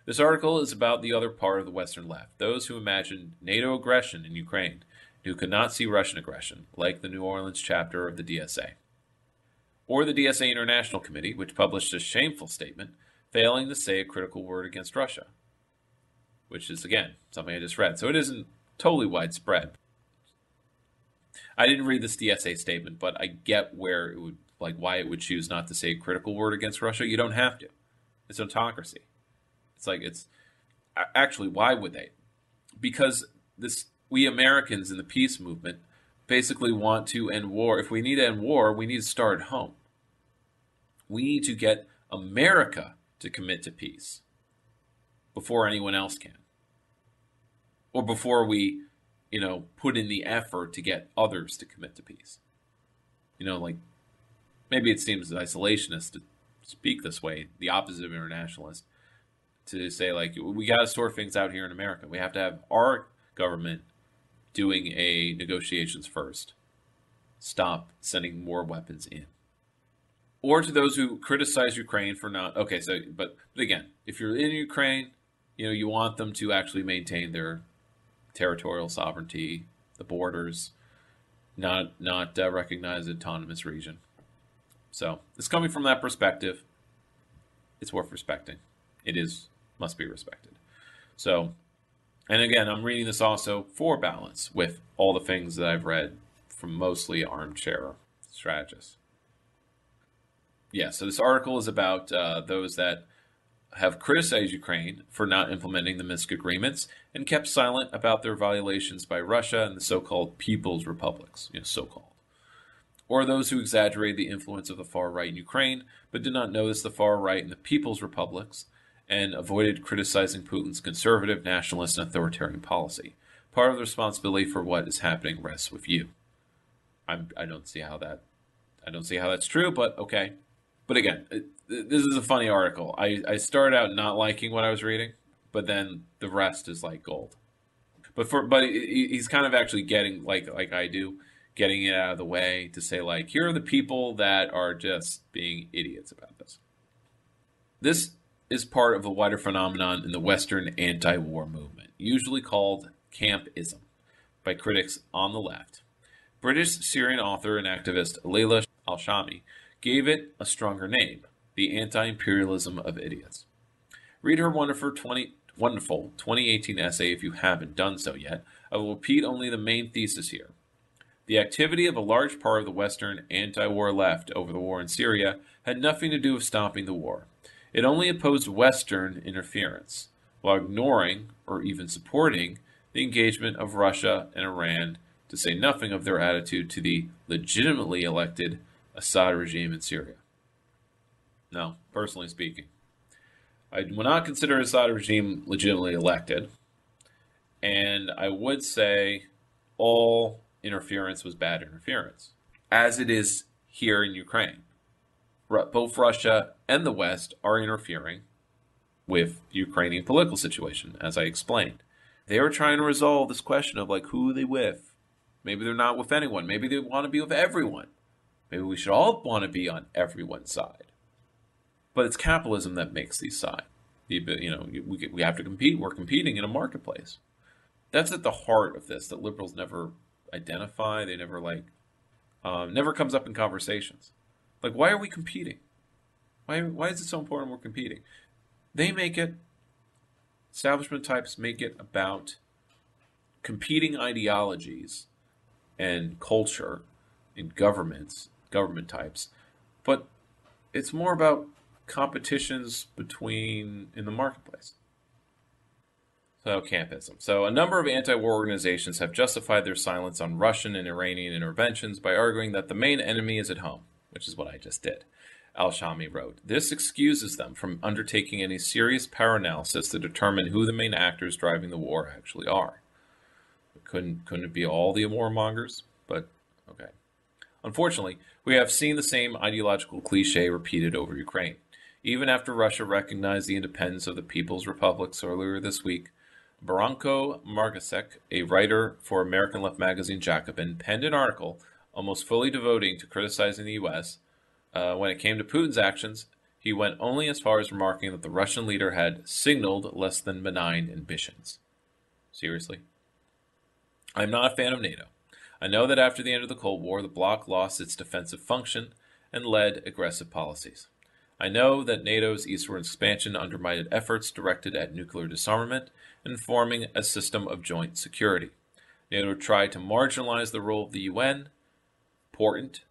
This article is about the other part of the Western left, those who imagined NATO aggression in Ukraine, who could not see Russian aggression, like the New Orleans chapter of the DSA. Or the DSA International Committee, which published a shameful statement, failing to say a critical word against Russia. Which is, again, something I just read. So it isn't totally widespread. I didn't read this DSA statement, but I get where it would, why it would choose not to say a critical word against Russia. You don't have to. It's autocracy. Actually, why would they? Because we Americans in the peace movement basically want to end war. If we need to end war, we need to start at home. We need to get America to commit to peace before anyone else can. Or before we, put in the effort to get others to commit to peace. Maybe it seems isolationist to speak this way, the opposite of internationalist, to say, we got to sort things out here in America. We have to have our government doing a negotiations first. Stop sending more weapons in. Or to those who criticize Ukraine for not, okay, so, but again, if you're in Ukraine, you want them to actually maintain their territorial sovereignty, the borders, not recognize an autonomous region. So it's coming from that perspective. It's worth respecting. Must be respected. So, and again, I'm reading this also for balance with all the things that I've read from mostly armchair strategists. Yeah, so this article is about those that have criticized Ukraine for not implementing the Minsk agreements and kept silent about their violations by Russia and the so-called People's Republics, so-called. Or those who exaggerate the influence of the far right in Ukraine, but did not notice the far right in the People's Republics and avoided criticizing Putin's conservative, nationalist, and authoritarian policy. Part of the responsibility for what is happening rests with you. I don't see how that's true, but okay. But again, this is a funny article. I started out not liking what I was reading, but then the rest is like gold. But he's kind of actually getting like I do, getting it out of the way to say like, here are the people that are just being idiots about this. This is part of a wider phenomenon in the Western anti-war movement, usually called campism by critics on the left. British Syrian author and activist Leila Al-Shami gave it a stronger name, the anti-imperialism of idiots. Read her wonderful 2018 essay if you haven't done so yet. I will repeat only the main thesis here. The activity of a large part of the Western anti-war left over the war in Syria had nothing to do with stopping the war. It only opposed Western interference, while ignoring or even supporting the engagement of Russia and Iran, to say nothing of their attitude to the legitimately elected Assad regime in Syria. Now, personally speaking, I would not consider Assad regime legitimately elected, and I would say all interference was bad interference, as it is here in Ukraine. Both Russia and the West are interfering with the Ukrainian political situation, as I explained. They are trying to resolve this question of like, who are they with? Maybe they're not with anyone. Maybe they want to be with everyone. Maybe we should all want to be on everyone's side. But it's capitalism that makes these sides. We have to compete. We're competing in a marketplace. That's at the heart of this that liberals never identify. They never never comes up in conversations. Like, why are we competing? Why is it so important we're competing? They make it, establishment types make it about competing ideologies and culture in government types, but it's more about competitions in the marketplace. So, campism. So, a number of anti-war organizations have justified their silence on Russian and Iranian interventions by arguing that the main enemy is at home, which is what I just did. Al-Shami wrote, this excuses them from undertaking any serious power analysis to determine who the main actors driving the war actually are. Couldn't it be all the warmongers? But, okay. Unfortunately, we have seen the same ideological cliche repeated over Ukraine. Even after Russia recognized the independence of the People's Republics earlier this week, Branko Margasek, a writer for American left magazine Jacobin, penned an article almost fully devoting to criticizing the U.S. When it came to Putin's actions, he went only as far as remarking that the Russian leader had signaled less than benign ambitions. Seriously? I'm not a fan of NATO. I know that after the end of the Cold War, the bloc lost its defensive function and led aggressive policies. I know that NATO's eastward expansion undermined efforts directed at nuclear disarmament and forming a system of joint security. NATO tried to marginalize the role of the UN, important,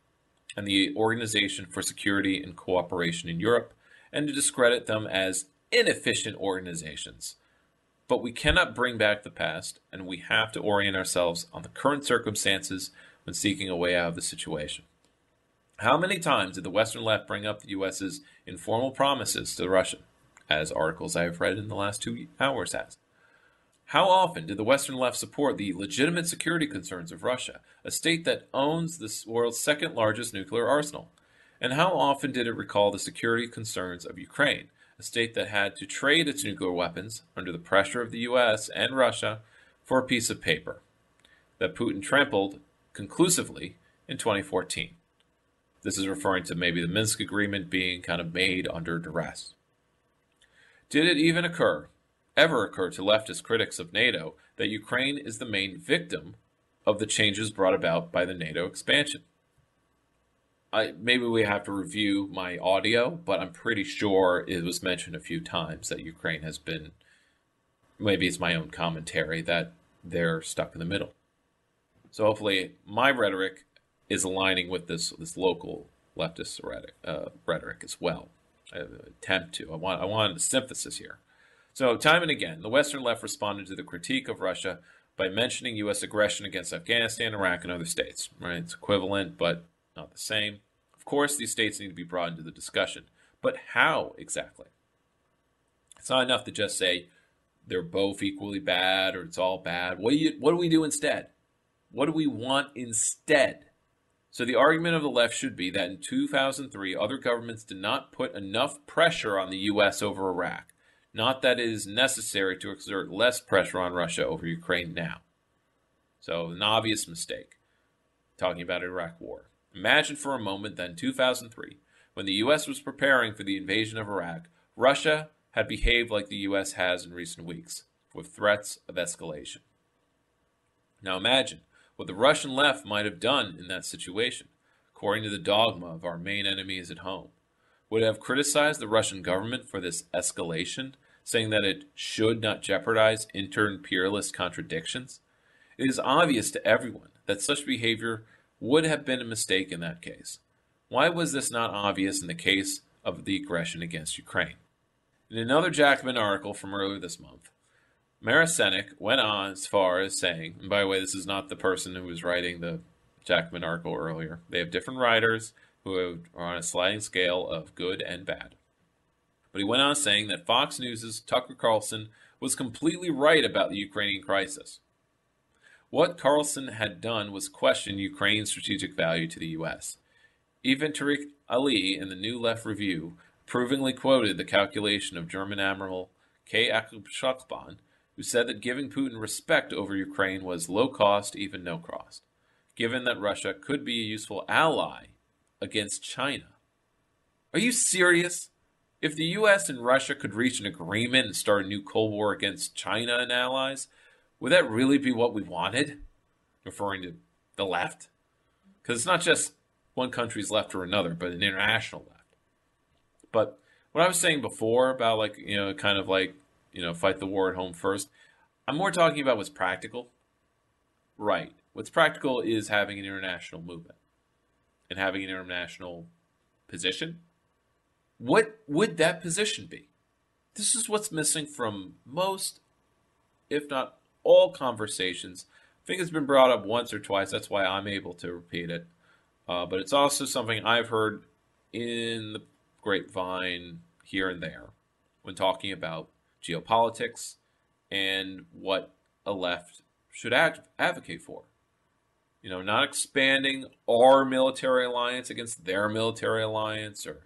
and the Organization for Security and Cooperation in Europe, and to discredit them as inefficient organizations. But we cannot bring back the past, and we have to orient ourselves on the current circumstances when seeking a way out of the situation. How many times did the Western left bring up the U.S.'s informal promises to Russia, as articles I have read in the last 2 hours has? How often did the Western left support the legitimate security concerns of Russia, a state that owns the world's second largest nuclear arsenal? And how often did it recall the security concerns of Ukraine, a state that had to trade its nuclear weapons under the pressure of the U.S. and Russia for a piece of paper? that Putin trampled conclusively in 2014. This is referring to maybe the Minsk agreement being kind of made under duress. Did it even ever occur to leftist critics of NATO that Ukraine is the main victim of the changes brought about by the NATO expansion? Maybe we have to review my audio, but I'm pretty sure it was mentioned a few times that Ukraine has been, maybe it's my own commentary, that they're stuck in the middle. So hopefully my rhetoric is aligning with this local leftist rhetoric as well. I want a synthesis here. So time and again, the Western left responded to the critique of Russia by mentioning U.S. aggression against Afghanistan, Iraq, and other states. Right? It's equivalent, but not the same. Of course, these states need to be brought into the discussion. But how exactly? It's not enough to just say they're both equally bad or it's all bad. What do we do instead? What do we want instead? So the argument of the left should be that in 2003, other governments did not put enough pressure on the U.S. over Iraq. Not that it is necessary to exert less pressure on Russia over Ukraine now. So an obvious mistake, talking about Iraq war. Imagine for a moment that in 2003, when the U.S. was preparing for the invasion of Iraq, Russia had behaved like the U.S. has in recent weeks, with threats of escalation. Now imagine what the Russian left might have done in that situation, according to the dogma of our main enemy is at home. Would it have criticized the Russian government for this escalation, saying that it should not jeopardize inter-imperialist contradictions? It is obvious to everyone that such behavior would have been a mistake in that case. Why was this not obvious in the case of the aggression against Ukraine? In another Jacobin article from earlier this month, Marisenik went on as far as saying, and by the way, this is not the person who was writing the Jacobin article earlier. They have different writers who are on a sliding scale of good and bad. But he went on saying that Fox News' Tucker Carlson was completely right about the Ukrainian crisis. What Carlson had done was question Ukraine's strategic value to the U.S. Even Tariq Ali in the New Left Review approvingly quoted the calculation of German Admiral K. Jacobin, who said that giving Putin respect over Ukraine was low cost, even no cost, given that Russia could be a useful ally against China. Are you serious? If the U.S. and Russia could reach an agreement and start a new Cold War against China and allies, would that really be what we wanted? Referring to the left? Because it's not just one country's left or another, but an international left. But what I was saying before about fight the war at home first, I'm more talking about what's practical. Right. What's practical is having an international movement and having an international position. What would that position be? This is what's missing from most, if not all, conversations. I think it's been brought up once or twice. That's why I'm able to repeat it. But it's also something I've heard in the grapevine here and there when talking about geopolitics and what a left should advocate for. You know, not expanding our military alliance against their military alliance, or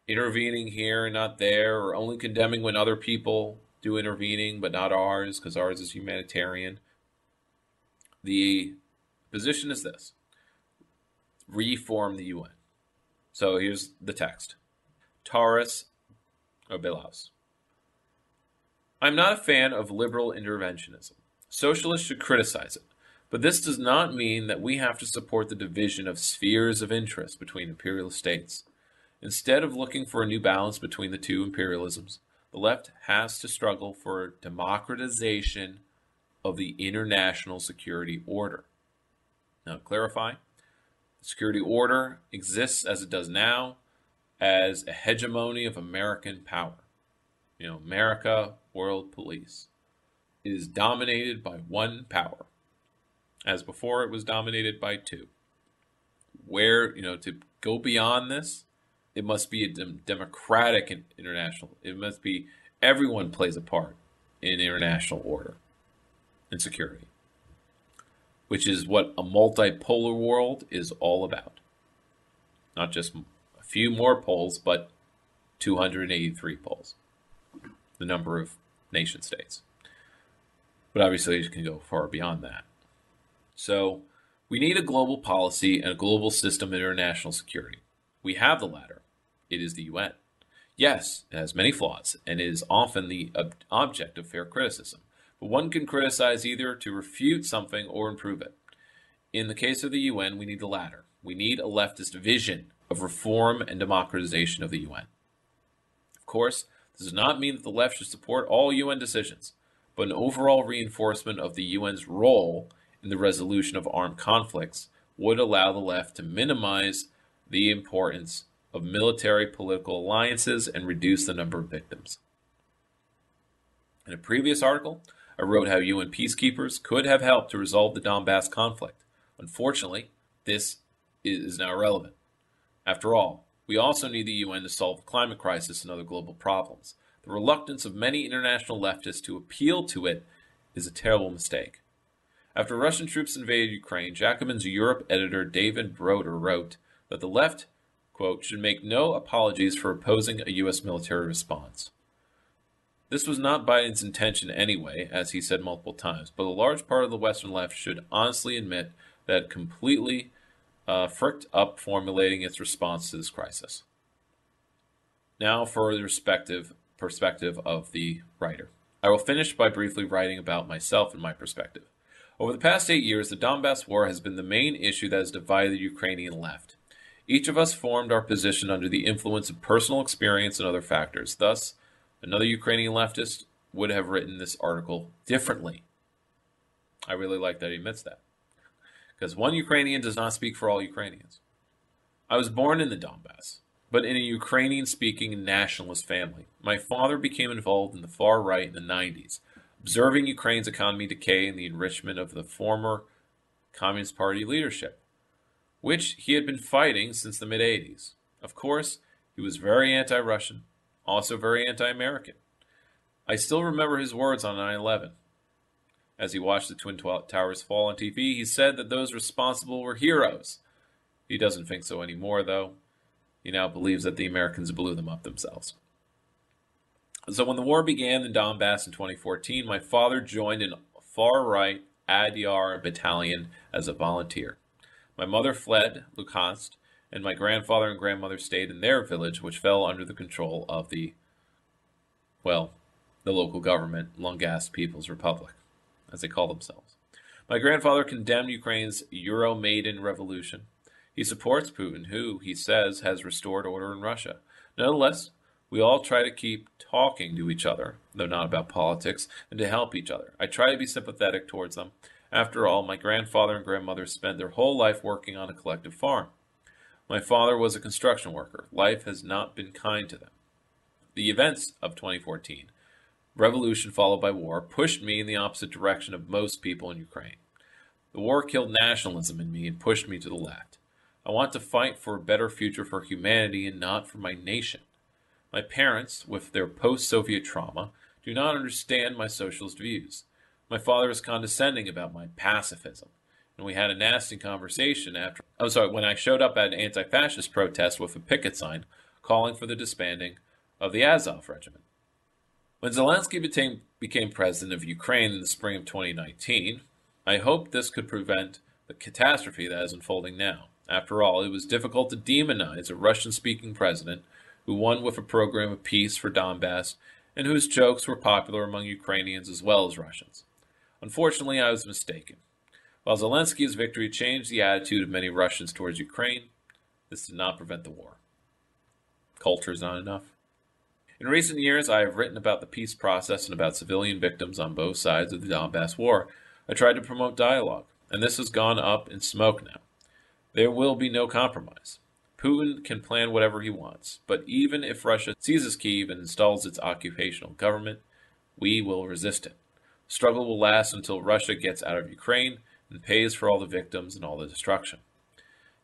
intervening here and not there, or only condemning when other people do intervening but not ours because ours is humanitarian. The position is this: reform the UN. So here's the text. Taurus or Belaus. I'm not a fan of liberal interventionism. Socialists should criticize it, but this does not mean that we have to support the division of spheres of interest between imperialist states. Instead of looking for a new balance between the two imperialisms, the left has to struggle for democratization of the international security order. Now, to clarify, the security order exists as it does now as a hegemony of American power. You know, America, world police. It is dominated by one power, as before it was dominated by two. Where, to go beyond this, it must be a democratic and international. It must be everyone plays a part in international order and security, which is what a multipolar world is all about. Not just a few more poles, but 283 poles, the number of nation states. But obviously it can go far beyond that. So we need a global policy and a global system of international security. We have the latter. It is the UN. Yes, it has many flaws, and it is often the object of fair criticism. But one can criticize either to refute something or improve it. In the case of the UN, we need the latter. We need a leftist vision of reform and democratization of the UN. Of course, this does not mean that the left should support all UN decisions, but an overall reinforcement of the UN's role in the resolution of armed conflicts would allow the left to minimize the importance of military political alliances and reduce the number of victims. In a previous article, I wrote how UN peacekeepers could have helped to resolve the Donbass conflict. Unfortunately, this is now irrelevant. After all, we also need the UN to solve the climate crisis and other global problems. The reluctance of many international leftists to appeal to it is a terrible mistake. After Russian troops invaded Ukraine, Jacobin's Europe editor David Broder wrote that the left, quote, should make no apologies for opposing a U.S. military response. This was not Biden's intention anyway, as he said multiple times, but a large part of the Western left should honestly admit that completely fricked up formulating its response to this crisis. Now for the perspective of the writer. I will finish by briefly writing about myself and my perspective. Over the past 8 years, the Donbass War has been the main issue that has divided the Ukrainian left. Each of us formed our position under the influence of personal experience and other factors. Thus, another Ukrainian leftist would have written this article differently. I really like that he admits that. Because one Ukrainian does not speak for all Ukrainians. I was born in the Donbass, but in a Ukrainian-speaking nationalist family. My father became involved in the far right in the 90s, observing Ukraine's economy decay and the enrichment of the former Communist Party leadership, which he had been fighting since the mid-80s. Of course, he was very anti-Russian, also very anti-American. I still remember his words on 9/11. As he watched the Twin Towers fall on TV, he said that those responsible were heroes. He doesn't think so anymore, though. He now believes that the Americans blew them up themselves. So when the war began in Donbass in 2014, my father joined a far-right Adyar battalion as a volunteer. My mother fled Luhansk, and my grandfather and grandmother stayed in their village, which fell under the control of the local government, Lugansk People's Republic, as they call themselves. My grandfather condemned Ukraine's Euromaidan revolution. He supports Putin, who, he says, has restored order in Russia. Nonetheless, we all try to keep talking to each other, though not about politics, and to help each other. I try to be sympathetic towards them. After all, my grandfather and grandmother spent their whole life working on a collective farm. My father was a construction worker. Life has not been kind to them. The events of 2014, revolution followed by war, pushed me in the opposite direction of most people in Ukraine. The war killed nationalism in me and pushed me to the left. I want to fight for a better future for humanity and not for my nation. My parents, with their post-Soviet trauma, do not understand my socialist views. My father is condescending about my pacifism, and we had a nasty conversation when I showed up at an anti-fascist protest with a picket sign calling for the disbanding of the Azov regiment. When Zelensky became president of Ukraine in the spring of 2019, I hoped this could prevent the catastrophe that is unfolding now. After all, it was difficult to demonize a Russian-speaking president who won with a program of peace for Donbass and whose jokes were popular among Ukrainians as well as Russians. Unfortunately, I was mistaken. While Zelensky's victory changed the attitude of many Russians towards Ukraine, this did not prevent the war. Culture is not enough. In recent years, I have written about the peace process and about civilian victims on both sides of the Donbass war. I tried to promote dialogue, and this has gone up in smoke now. There will be no compromise. Putin can plan whatever he wants, but even if Russia seizes Kyiv and installs its occupational government, we will resist it. The struggle will last until Russia gets out of Ukraine and pays for all the victims and all the destruction.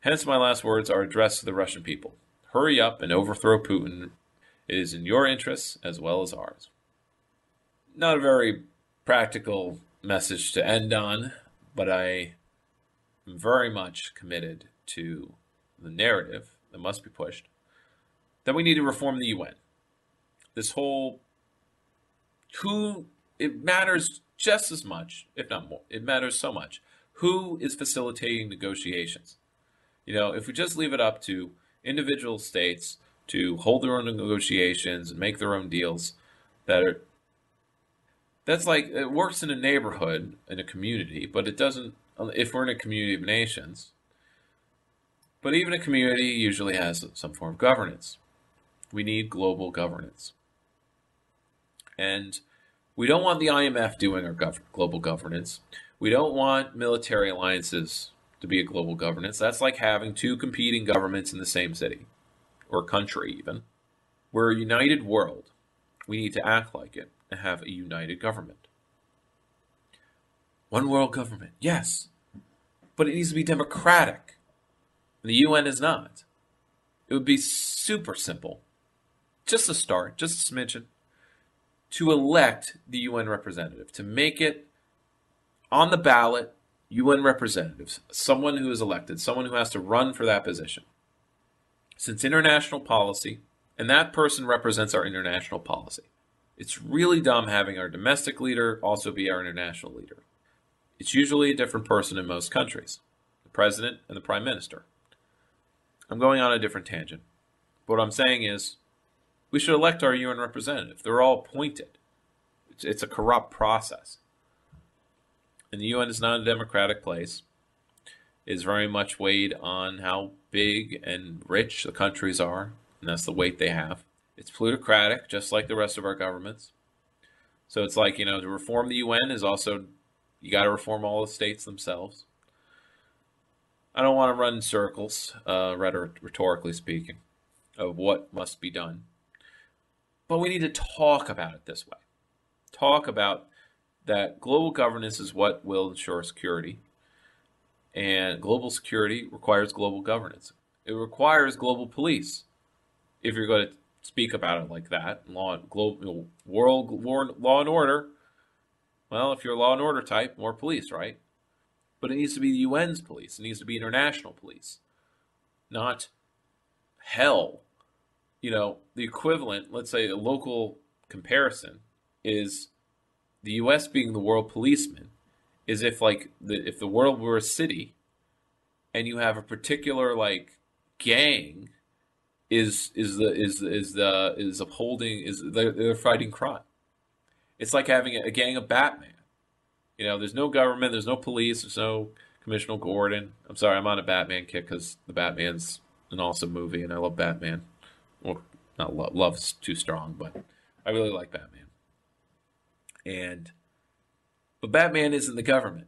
Hence, my last words are addressed to the Russian people. Hurry up and overthrow Putin. It is in your interests as well as ours. Not a very practical message to end on, but I am very much committed to the narrative that must be pushed, that we need to reform the UN. This whole, it matters just as much, if not more, it matters so much, who is facilitating negotiations? If we just leave it up to individual states to hold their own negotiations and make their own deals, that's like, it works in a neighborhood, in a community, but it doesn't if we're in a community of nations. But even a community usually has some form of governance. We need global governance. And we don't want the IMF doing our global governance. We don't want military alliances to be a global governance. That's like having two competing governments in the same city, or country even. We're a united world. We need to act like it and have a united government. One world government, yes. But it needs to be democratic. The UN is not. It would be super simple, just a start, just a smidgen, to elect the UN representative, to make it on the ballot UN representatives, someone who is elected, someone who has to run for that position. Since international policy, and that person represents our international policy, it's really dumb having our domestic leader also be our international leader. It's usually a different person in most countries, the president and the prime minister. I'm going on a different tangent. But what I'm saying is, we should elect our UN representative. They're all appointed. It's a corrupt process. And the UN is not a democratic place. It is very much weighed on how big and rich the countries are, and that's the weight they have. It's plutocratic, just like the rest of our governments. So it's like, to reform the UN is also, you got to reform all the states themselves. I don't want to run in circles, rhetorically speaking, of what must be done. But we need to talk about it this way. Talk about that global governance is what will ensure security. And global security requires global governance. It requires global police. If you're going to speak about it like that, world law and order, well, if you're a law and order type, more police, right? But it needs to be the UN's police. It needs to be international police, not hell. The equivalent, let's say a local comparison, is the U.S. being the world policeman, is if if the world were a city, and you have a particular gang they're fighting crime. It's like having a gang of Batman. There's no government, there's no police, there's no Commissioner Gordon. I'm sorry, I'm on a Batman kick because the Batman's an awesome movie, and I love Batman. Well, not love. Love's too strong, but I really like Batman. But Batman isn't the government,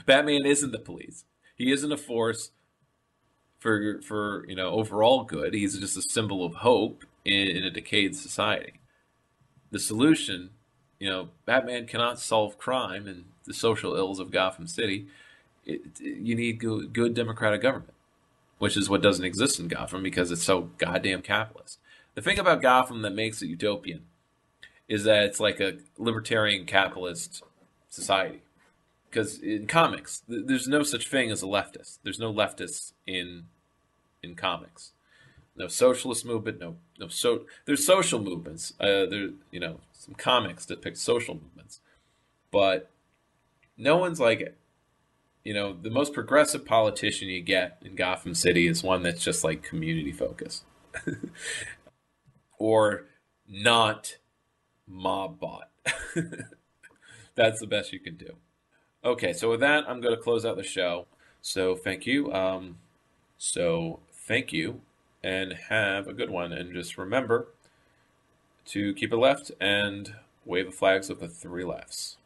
Batman isn't the police. He isn't a force for overall good. He's just a symbol of hope in a decayed society. The solution, Batman cannot solve crime and the social ills of Gotham City. You need good democratic government, which is what doesn't exist in Gotham because it's so goddamn capitalist. The thing about Gotham that makes it utopian is that it's like a libertarian capitalist society. Because in comics, there's no such thing as a leftist. There's no leftists in comics. No socialist movement. There's social movements. Some comics depict social movements, but no one's like it. The most progressive politician you get in Gotham City is one that's just like community focused, or not mob bot. That's the best you can do. Okay, so with that, I'm going to close out the show. So thank you. And have a good one. And just remember to keep it left and wave the flags of the 3 lefts.